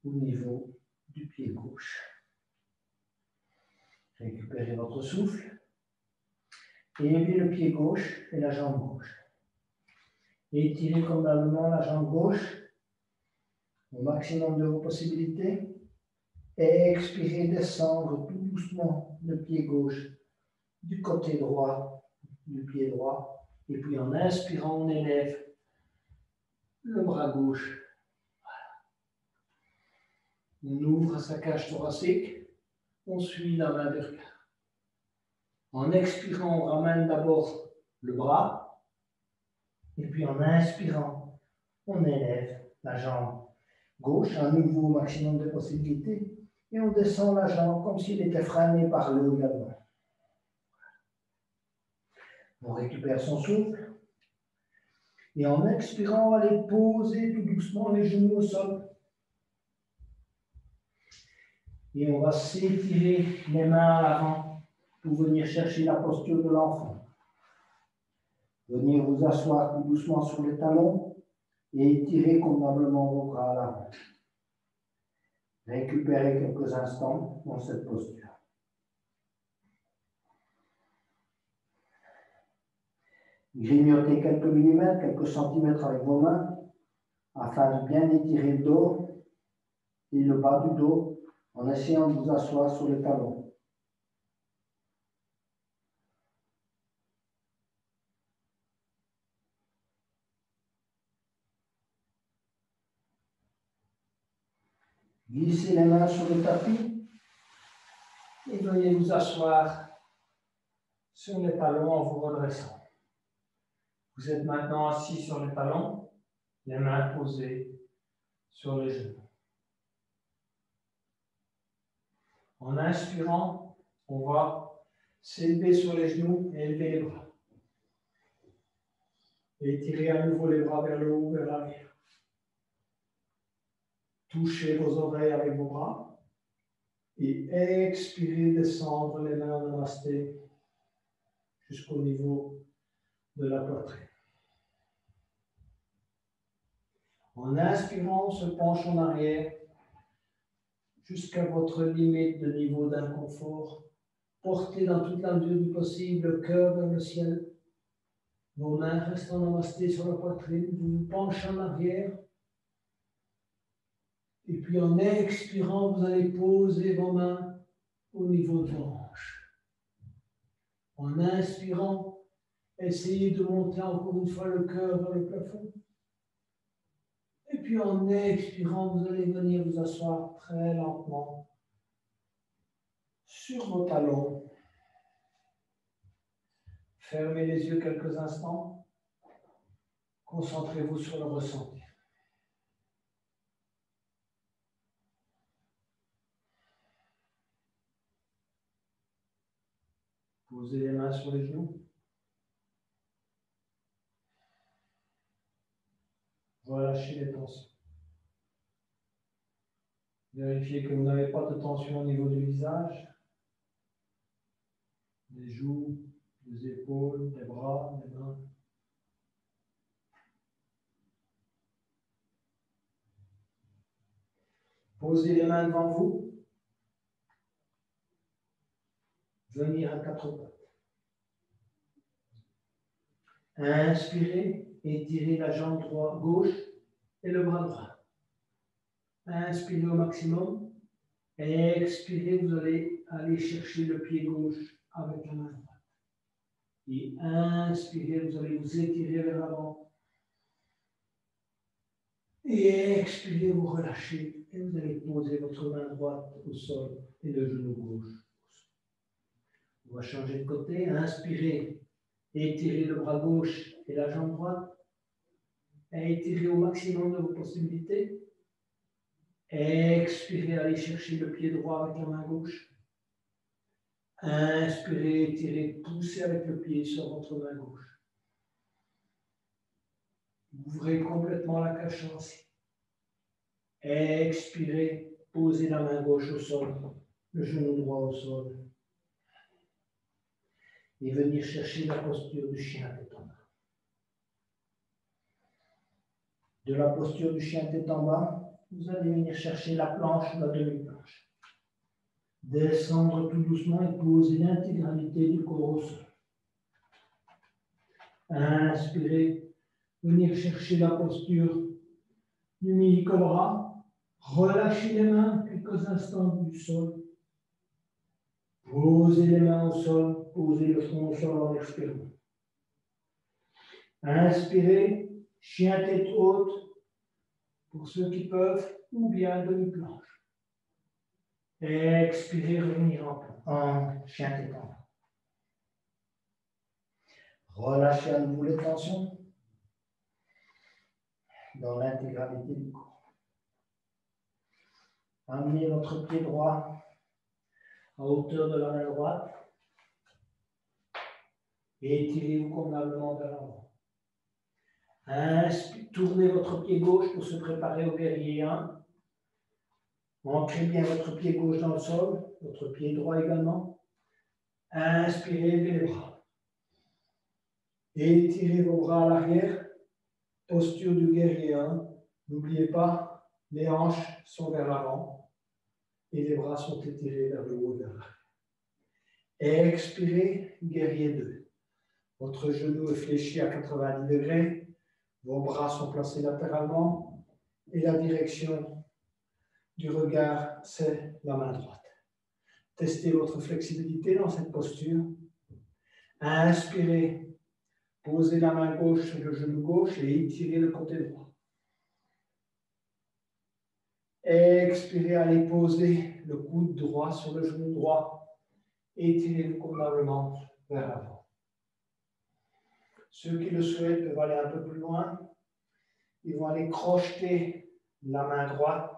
au niveau du pied gauche. Récupérez votre souffle. Élevez le pied gauche et la jambe gauche. Étirez convenablement la jambe gauche au maximum de vos possibilités. Expirez, descendre tout doucement le pied gauche du côté droit du pied droit. Et puis en inspirant, on élève le bras gauche. Voilà. On ouvre sa cage thoracique. On suit la main vers le cœur. En expirant, on ramène d'abord le bras. Et puis en inspirant, on élève la jambe gauche, à nouveau au maximum de possibilités. Et on descend la jambe comme s'il était freiné par l'eau également. On récupère son souffle. Et en expirant, on va aller poser tout doucement les genoux au sol. Et on va s'étirer les mains à l'avant pour venir chercher la posture de l'enfant. Venir vous asseoir tout doucement sur les talons et étirer convenablement vos bras à l'avant. Récupérez quelques instants dans cette posture. Grignotez quelques millimètres, quelques centimètres avec vos mains afin de bien étirer le dos et le bas du dos en essayant de vous asseoir sur les talons. Glissez les mains sur le tapis et veuillez vous asseoir sur les talons en vous redressant. Vous êtes maintenant assis sur les talons, les mains posées sur les genoux. En inspirant, on va s'élever sur les genoux et élever les bras. Et étirer à nouveau les bras vers le haut, vers l'arrière. Touchez vos oreilles avec vos bras et expirez, descendre les mains en namasté jusqu'au niveau de la poitrine. En inspirant, on se penche en arrière jusqu'à votre limite de niveau d'inconfort. Portez dans toute la mesure du possible le cœur vers le ciel. Vos mains restent en namasté sur la poitrine. Vous vous penchez en arrière. Et puis en expirant, vous allez poser vos mains au niveau de vos hanches. En inspirant, essayez de monter encore une fois le cœur vers le plafond. Et puis en expirant, vous allez venir vous asseoir très lentement sur vos talons. Fermez les yeux quelques instants. Concentrez-vous sur le ressenti. Posez les mains sur les genoux. Relâchez les tensions. Vérifiez que vous n'avez pas de tension au niveau du visage, des joues, des épaules, des bras, des mains. Posez les mains devant vous. Venir à quatre pattes. Inspirez, étirez la jambe gauche et le bras droit. Inspirez au maximum. Expirez, vous allez aller chercher le pied gauche avec la main droite. Et inspirez, vous allez vous étirer vers l'avant. Et expirez, vous relâchez. Et vous allez poser votre main droite au sol et le genou gauche. On va changer de côté. Inspirez, étirez le bras gauche et la jambe droite. Étirez au maximum de vos possibilités. Expirez, allez chercher le pied droit avec la main gauche. Inspirez, étirez, poussez avec le pied sur votre main gauche. Ouvrez complètement la cage thoracique. Expirez, posez la main gauche au sol, le genou droit au sol. Et venir chercher la posture du chien tête en bas. De la posture du chien tête en bas, vous allez venir chercher la planche ou la demi-planche. Descendre tout doucement et poser l'intégralité du corps au sol. Inspirez, venir chercher la posture du mini-cobra. Relâchez les mains quelques instants du sol. Posez les mains au sol, posez le front au sol en expirant. Inspirez, chien tête haute, pour ceux qui peuvent, ou bien demi-planche. Expirez, revenir en chien tête en bas. Relâchez à nouveau les tensions dans l'intégralité du corps. Amenez votre pied droit à hauteur de la main droite et étirez-vous convenablement vers l'avant. Tournez votre pied gauche pour se préparer au guerrier 1. Ancrez bien votre pied gauche dans le sol, votre pied droit également. Inspirez, levez les bras. Étirez vos bras à l'arrière. Posture du guerrier 1. N'oubliez pas, les hanches sont vers l'avant et les bras sont étirés vers le haut, vers l'arrière. Expirez, guerrier 2. Votre genou est fléchi à 90 degrés. Vos bras sont placés latéralement. Et la direction du regard, c'est la main droite. Testez votre flexibilité dans cette posture. Inspirez. Posez la main gauche sur le genou gauche et étirez le côté droit. Expirez, allez poser le coude droit sur le genou droit. Étirez convenablement vers l'avant. Ceux qui le souhaitent peuvent aller un peu plus loin. Ils vont aller crocheter la main droite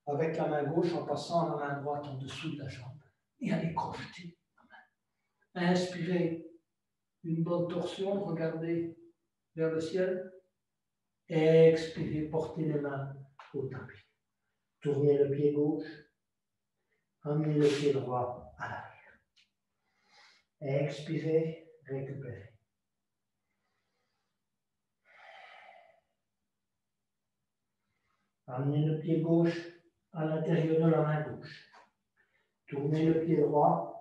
avec la main gauche en passant la main droite en dessous de la jambe. Et aller crocheter la main. Inspirez. Une bonne torsion, regardez vers le ciel. Expirez, portez les mains au tapis. Tournez le pied gauche. Amenez le pied droit à l'arrière. Expirez, récupérez. Amenez le pied gauche à l'intérieur de la main gauche. Tournez le pied droit.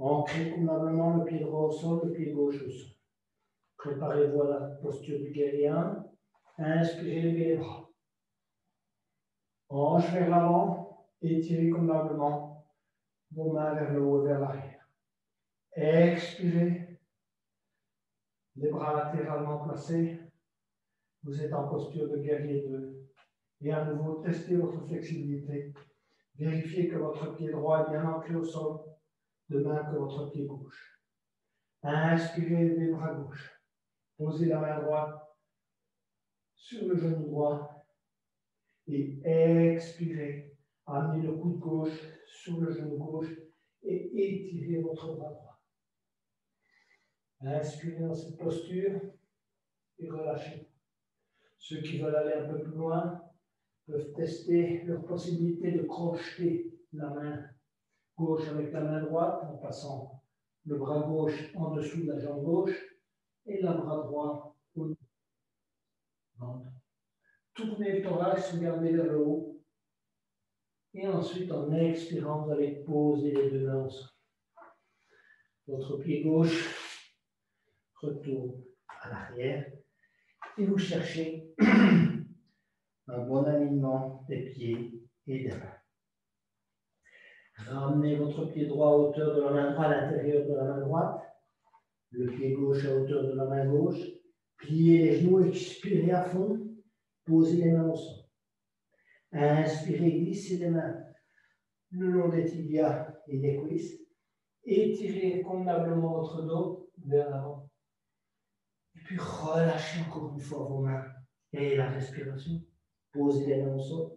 Ancrez convenablement le pied droit au sol, le pied gauche au sol. Préparez-vous à la posture du guerrier 1. Inspirez, levez les bras. Hanche vers l'avant. Étirez convenablement vos mains vers le haut et vers l'arrière. Expirez. Les bras latéralement placés. Vous êtes en posture de guerrier 2. Et à nouveau, testez votre flexibilité. Vérifiez que votre pied droit est bien ancré au sol, de même que votre pied gauche. Inspirez les bras gauche. Posez la main droite sur le genou droit. Et expirez. Amenez le coude gauche sur le genou gauche et étirez votre bras droit. Inspirez dans cette posture et relâchez. Ceux qui veulent aller un peu plus loin peuvent tester leur possibilité de crocheter la main gauche avec la main droite en passant le bras gauche en dessous de la jambe gauche et le bras droit au ventre. Tournez le thorax, regardez vers le haut. Et ensuite, en expirant, vous allez poser les deux mains au sol. Votre pied gauche retourne à l'arrière et vous cherchez un bon alignement des pieds et des mains. Ramenez votre pied droit à hauteur de la main droite, à l'intérieur de la main droite. Le pied gauche à hauteur de la main gauche. Pliez les genoux, expirez à fond. Posez les mains au sol. Inspirez, glissez les mains le long des tibias et des cuisses. Étirez convenablement votre dos vers l'avant. Et puis relâchez encore une fois vos mains. Et la respiration. Posez les mains au sol.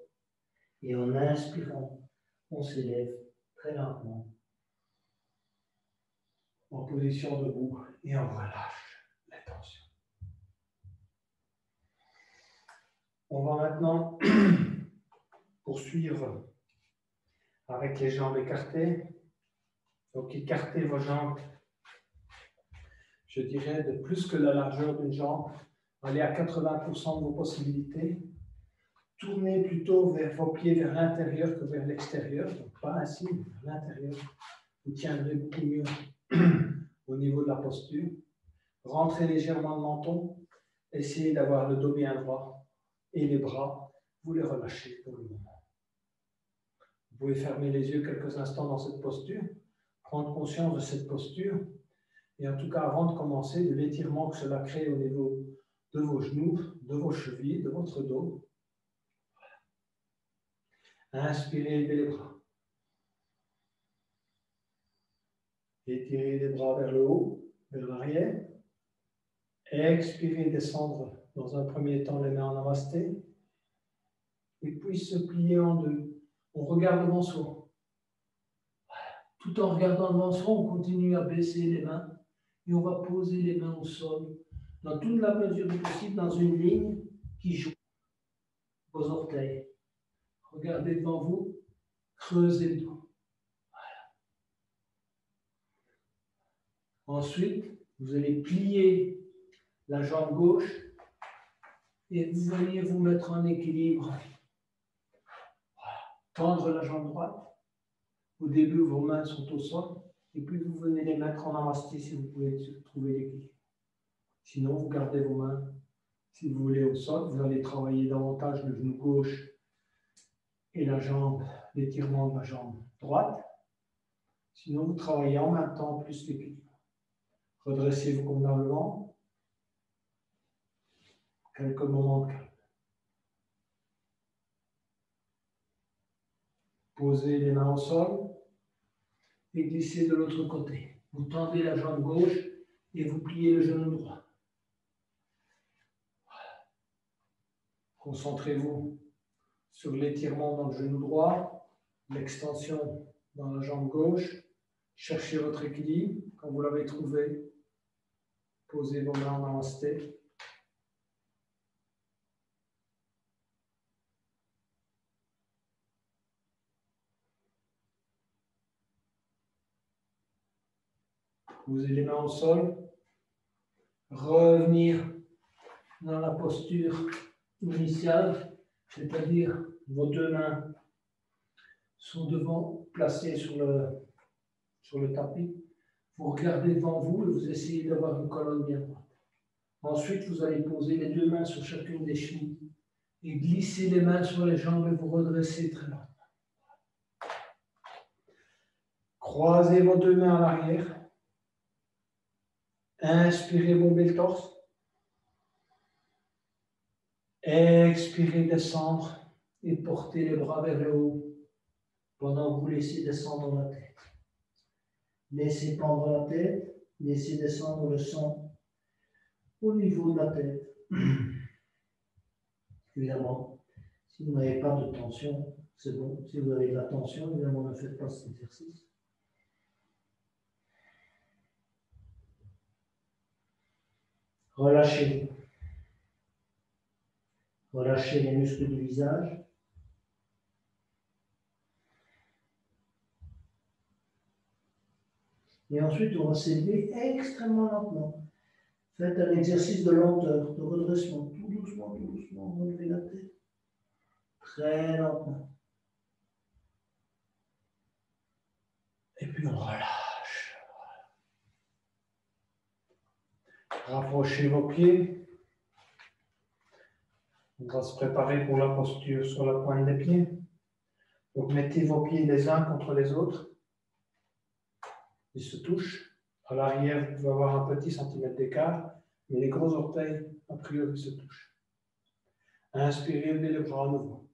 Et en inspirant, on s'élève très lentement en position debout et on relâche la tension. On va maintenant poursuivre avec les jambes écartées. Donc écartez vos jambes, je dirais de plus que la largeur d'une jambe. Allez à 80% de vos possibilités. Tournez plutôt vers vos pieds vers l'intérieur que vers l'extérieur. Donc pas ainsi, mais vers l'intérieur. Vous tiendrez beaucoup mieux au niveau de la posture. Rentrez légèrement le menton. Essayez d'avoir le dos bien droit. Et les bras, vous les relâchez pour le moment. Vous pouvez fermer les yeux quelques instants dans cette posture. Prendre conscience de cette posture. Et en tout cas, avant de commencer, de l'étirement que cela crée au niveau de vos genoux, de vos chevilles, de votre dos. Inspirez, levez les bras. Étirez les bras vers le haut, vers l'arrière. Expirez, descendre dans un premier temps les mains en namasté. Et puis se plier en deux. On regarde devant soi. Tout en regardant devant soi, on continue à baisser les mains. Et on va poser les mains au sol, dans toute la mesure du possible, dans une ligne qui joue vos orteils. Regardez devant vous, creusez le dos. Voilà. Ensuite, vous allez plier la jambe gauche et vous allez vous mettre en équilibre. Voilà. Tendre la jambe droite. Au début, vos mains sont au sol. Et puis, vous venez les mettre en namasté si vous pouvez trouver l'équilibre. Sinon, vous gardez vos mains, si vous voulez, au sol. Vous allez travailler davantage le genou gauche et la jambe, l'étirement de la jambe droite. Sinon, vous travaillez en même temps plus l'équilibre. Redressez-vous convenablement. Quelques moments de calme. Posez les mains au sol et glissez de l'autre côté. Vous tendez la jambe gauche et vous pliez le genou droit. Concentrez-vous sur l'étirement dans le genou droit, l'extension dans la jambe gauche. Cherchez votre équilibre. Quand vous l'avez trouvé, posez vos mains en namasté. Posez les mains au sol. Revenir dans la posture initiale, c'est-à-dire vos deux mains sont devant, placées sur le tapis. Vous regardez devant vous et vous essayez d'avoir une colonne bien droite. Ensuite, vous allez poser les deux mains sur chacune des chevilles et glisser les mains sur les jambes et vous redressez très lentement. Croisez vos deux mains à l'arrière. Inspirez, bombez le torse. Expirez, descendre et portez les bras vers le haut pendant que vous laissez descendre la tête. Laissez pendre la tête, laissez descendre le sang au niveau de la tête. Évidemment, si vous n'avez pas de tension, c'est bon. Si vous avez de la tension, évidemment, ne faites pas cet exercice. Relâchez-vous. Relâchez les muscles du visage. Et ensuite, on va s'élever extrêmement lentement. Faites un exercice de lenteur, de redressement. Tout doucement, relevez la tête. Très lentement. Et puis on relâche. Rapprochez vos pieds. On va se préparer pour la posture sur la pointe des pieds. Donc mettez vos pieds les uns contre les autres. Ils se touchent. À l'arrière, vous pouvez avoir un petit centimètre d'écart, mais les gros orteils, a priori, se touchent. Inspirez, levez les bras à nouveau.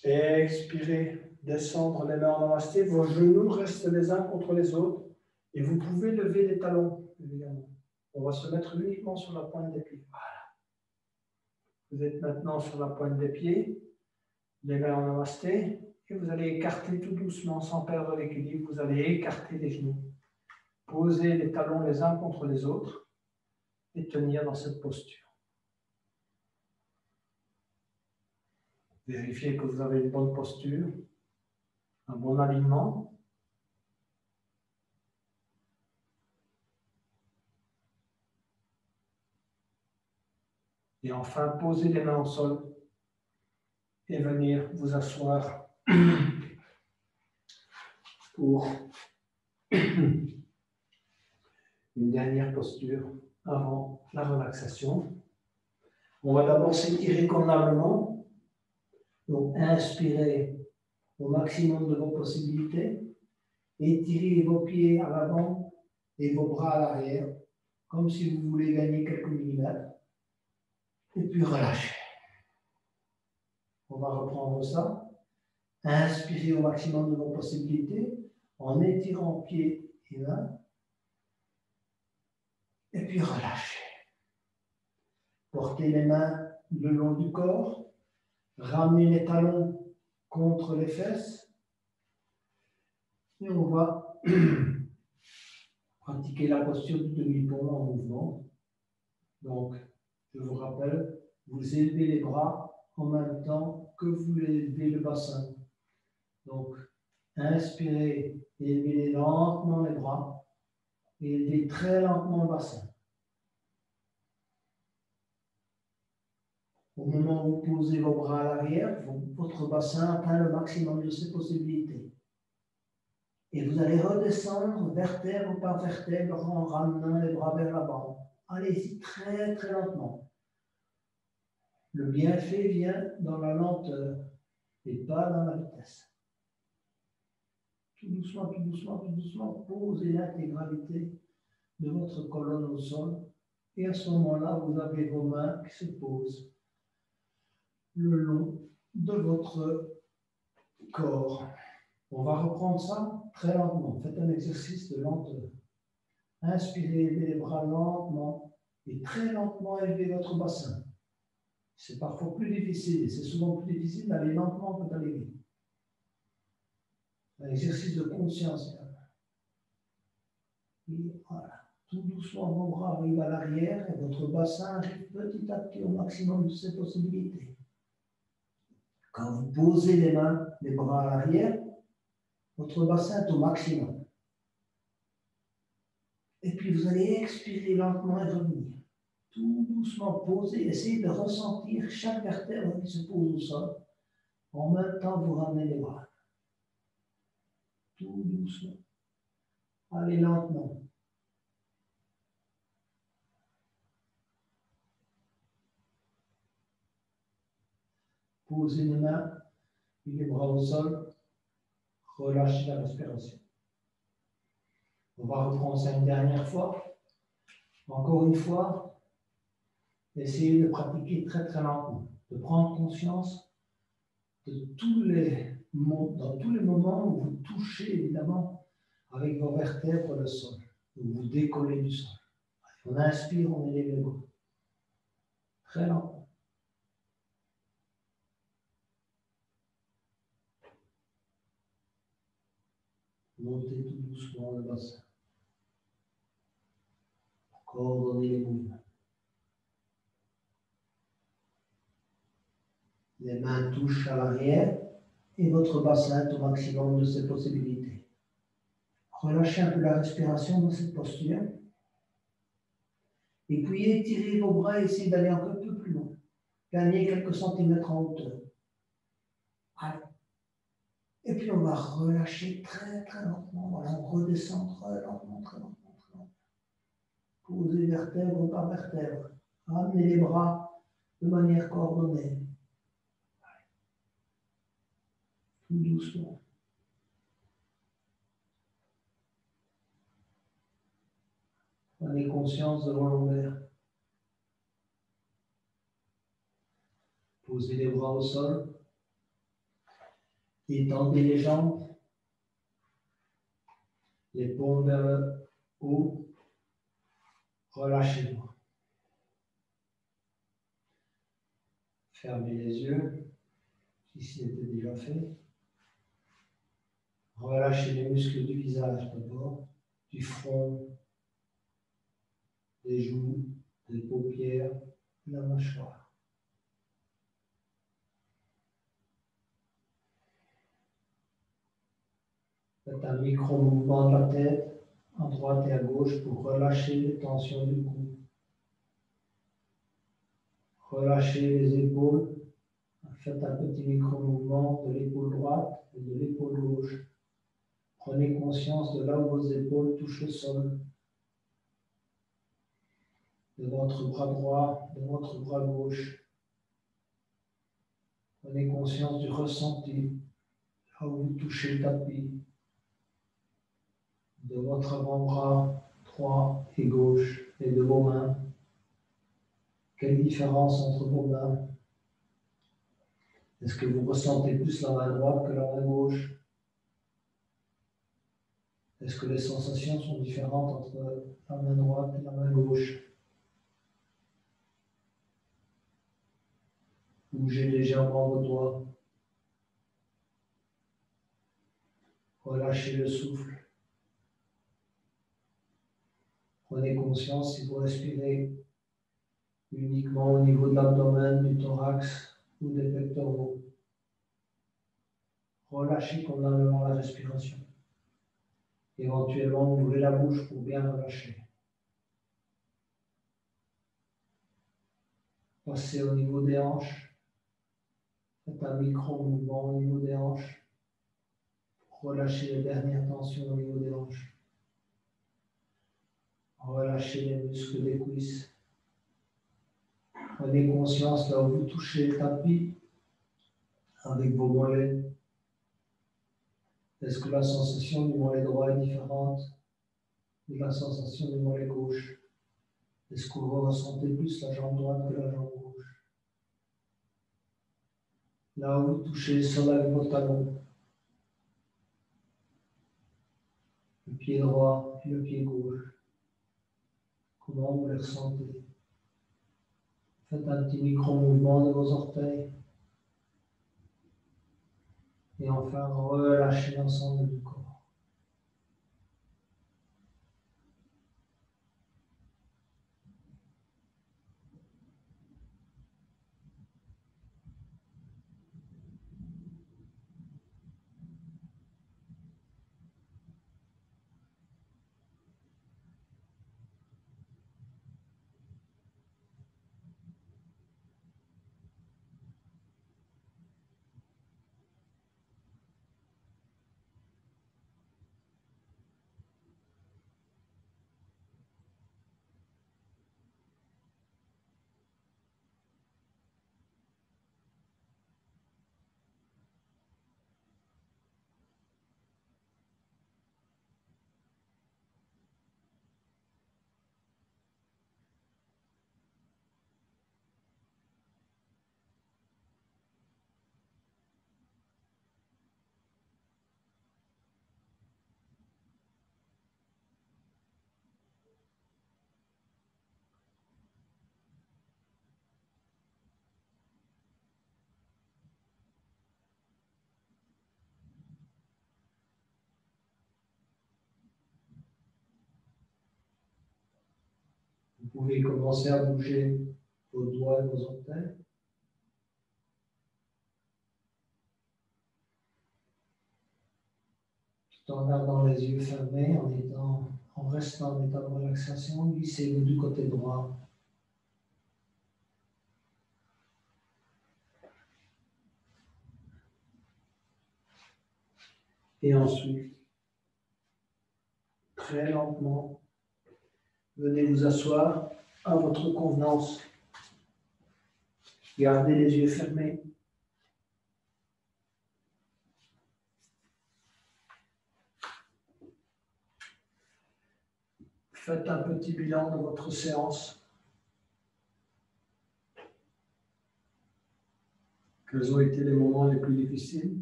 Expirez, descendre les mains en namasté. Vos genoux restent les uns contre les autres. Et vous pouvez lever les talons, évidemment. On va se mettre uniquement sur la pointe des pieds. Voilà. Vous êtes maintenant sur la pointe des pieds, les mains en namasté. Et vous allez écarter tout doucement, sans perdre l'équilibre. Vous allez écarter les genoux. Posez les talons les uns contre les autres et tenir dans cette posture. Vérifiez que vous avez une bonne posture, un bon alignement. Et enfin, posez les mains au sol et venir vous asseoir pour une dernière posture avant la relaxation. On va d'abord s'étirer convenablement. Donc, inspirez au maximum de vos possibilités. Étirez vos pieds à l'avant et vos bras à l'arrière, comme si vous voulez gagner quelques millimètres. Et puis relâchez. On va reprendre ça. Inspirez au maximum de vos possibilités en étirant pieds et mains. Et puis relâchez. Portez les mains le long du corps. Ramenez les talons contre les fesses. Et on va pratiquer la posture du demi-pont en mouvement. Donc, je vous rappelle, vous élevez les bras en même temps que vous élevez le bassin. Donc, inspirez, élevez lentement les bras et élevez très lentement le bassin. Au moment où vous posez vos bras à l'arrière, votre bassin atteint le maximum de ses possibilités. Et vous allez redescendre vertèbre par vertèbre en ramenant les bras vers l'avant. Allez-y très très lentement. Le bienfait vient dans la lenteur et pas dans la vitesse. Tout doucement, tout doucement, tout doucement, posez l'intégralité de votre colonne au sol. Et à ce moment-là, vous avez vos mains qui se posent le long de votre corps. On va reprendre ça très lentement. Faites un exercice de lenteur. Inspirez, élevez les bras lentement et très lentement élevez votre bassin. C'est parfois plus difficile et c'est souvent plus difficile d'aller lentement que d'aller vite. Un exercice de conscience. Et voilà. Tout doucement, vos bras arrivent à l'arrière et votre bassin arrive petit à petit au maximum de ses possibilités. Quand vous posez les mains, les bras à l'arrière, votre bassin est au maximum. Et puis vous allez expirer lentement et revenir. Tout doucement posé, essayez de ressentir chaque vertèbre qui se pose au sol. En même temps, vous ramenez les bras. Tout doucement. Allez lentement. Posez les mains, puis les bras au sol. Relâchez la respiration. On va reprendre ça une dernière fois. Encore une fois, essayez de pratiquer très très lentement, de prendre conscience de dans tous les moments où vous touchez évidemment avec vos vertèbres le sol, où vous décollez du sol. On inspire, on élève les bras. Très lentement. Montez tout doucement le bassin. Coordonnez les mouvements. Les mains touchent à l'arrière et votre bassin est au maximum de ses possibilités. Relâchez un peu la respiration dans cette posture. Et puis étirez vos bras et essayez d'aller un peu plus loin. Gagnez quelques centimètres en hauteur. Allez. Et puis on va relâcher très très lentement. Voilà, on redescend très lentement, très lentement, très lentement. Posez vertèbre par vertèbre. Ramenez les bras de manière coordonnée. Tout doucement. Prenez conscience de vos longueurs. Posez les bras au sol. Étendez les jambes. Les paumes vers le haut. Relâchez-vous. Fermez les yeux, si c'était déjà fait. Relâchez les muscles du visage d'abord, du front, des joues, des paupières, de la mâchoire. Faites un micro-mouvement de la tête à droite et à gauche pour relâcher les tensions du cou. Relâchez les épaules. Faites un petit micro-mouvement de l'épaule droite et de l'épaule gauche. Prenez conscience de là où vos épaules touchent le sol. De votre bras droit, de votre bras gauche. Prenez conscience du ressenti, là où vous touchez le tapis. De votre avant-bras droit et gauche et de vos mains. Quelle différence entre vos mains? Est-ce que vous ressentez plus la main droite que la main gauche? Est-ce que les sensations sont différentes entre la main droite et la main gauche? Bougez légèrement vos doigts. Relâchez le souffle. Prenez conscience si vous respirez uniquement au niveau de l'abdomen, du thorax ou des pectoraux. Relâchez convenablement la respiration. Éventuellement, ouvrez la bouche pour bien relâcher. Passez au niveau des hanches. Faites un micro-mouvement au niveau des hanches. Relâchez les dernières tensions au niveau des hanches. Relâchez les muscles des cuisses. Prenez conscience là où vous touchez le tapis avec vos mollets. Est-ce que la sensation du mollet droit est différente de la sensation du mollet gauche? Est-ce que vous ressentez plus la jambe droite que la jambe gauche? Là où vous touchez le sol avec vos talons, le pied droit et le pied gauche, comment vous les ressentez? Faites un petit micro-mouvement de vos orteils. Et enfin, relâchez l'ensemble du corps. Vous pouvez commencer à bouger vos doigts et vos orteils. Tout en gardant les yeux fermés, en restant en état de relaxation, glissez-vous du côté droit. Et ensuite, très lentement, venez vous asseoir à votre convenance. Gardez les yeux fermés. Faites un petit bilan de votre séance. Quels ont été les moments les plus difficiles?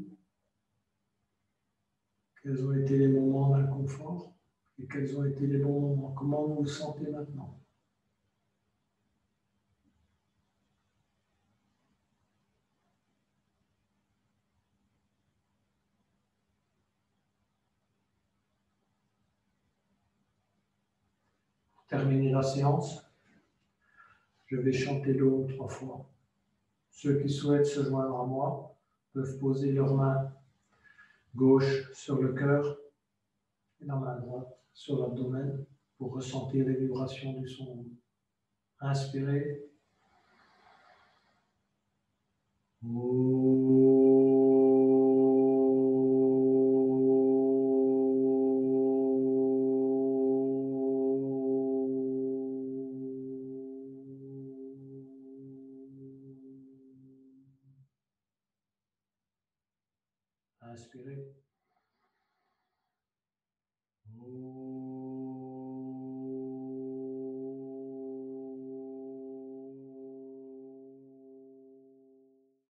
Quels ont été les moments d'inconfort? Et quels ont été les bons moments? Comment vous vous sentez maintenant? Pour terminer la séance, je vais chanter l'Om 3 fois. Ceux qui souhaitent se joindre à moi peuvent poser leurs mains gauche sur le cœur et la main droite sur l'abdomen pour ressentir les vibrations du son. Inspirez. Inspirez.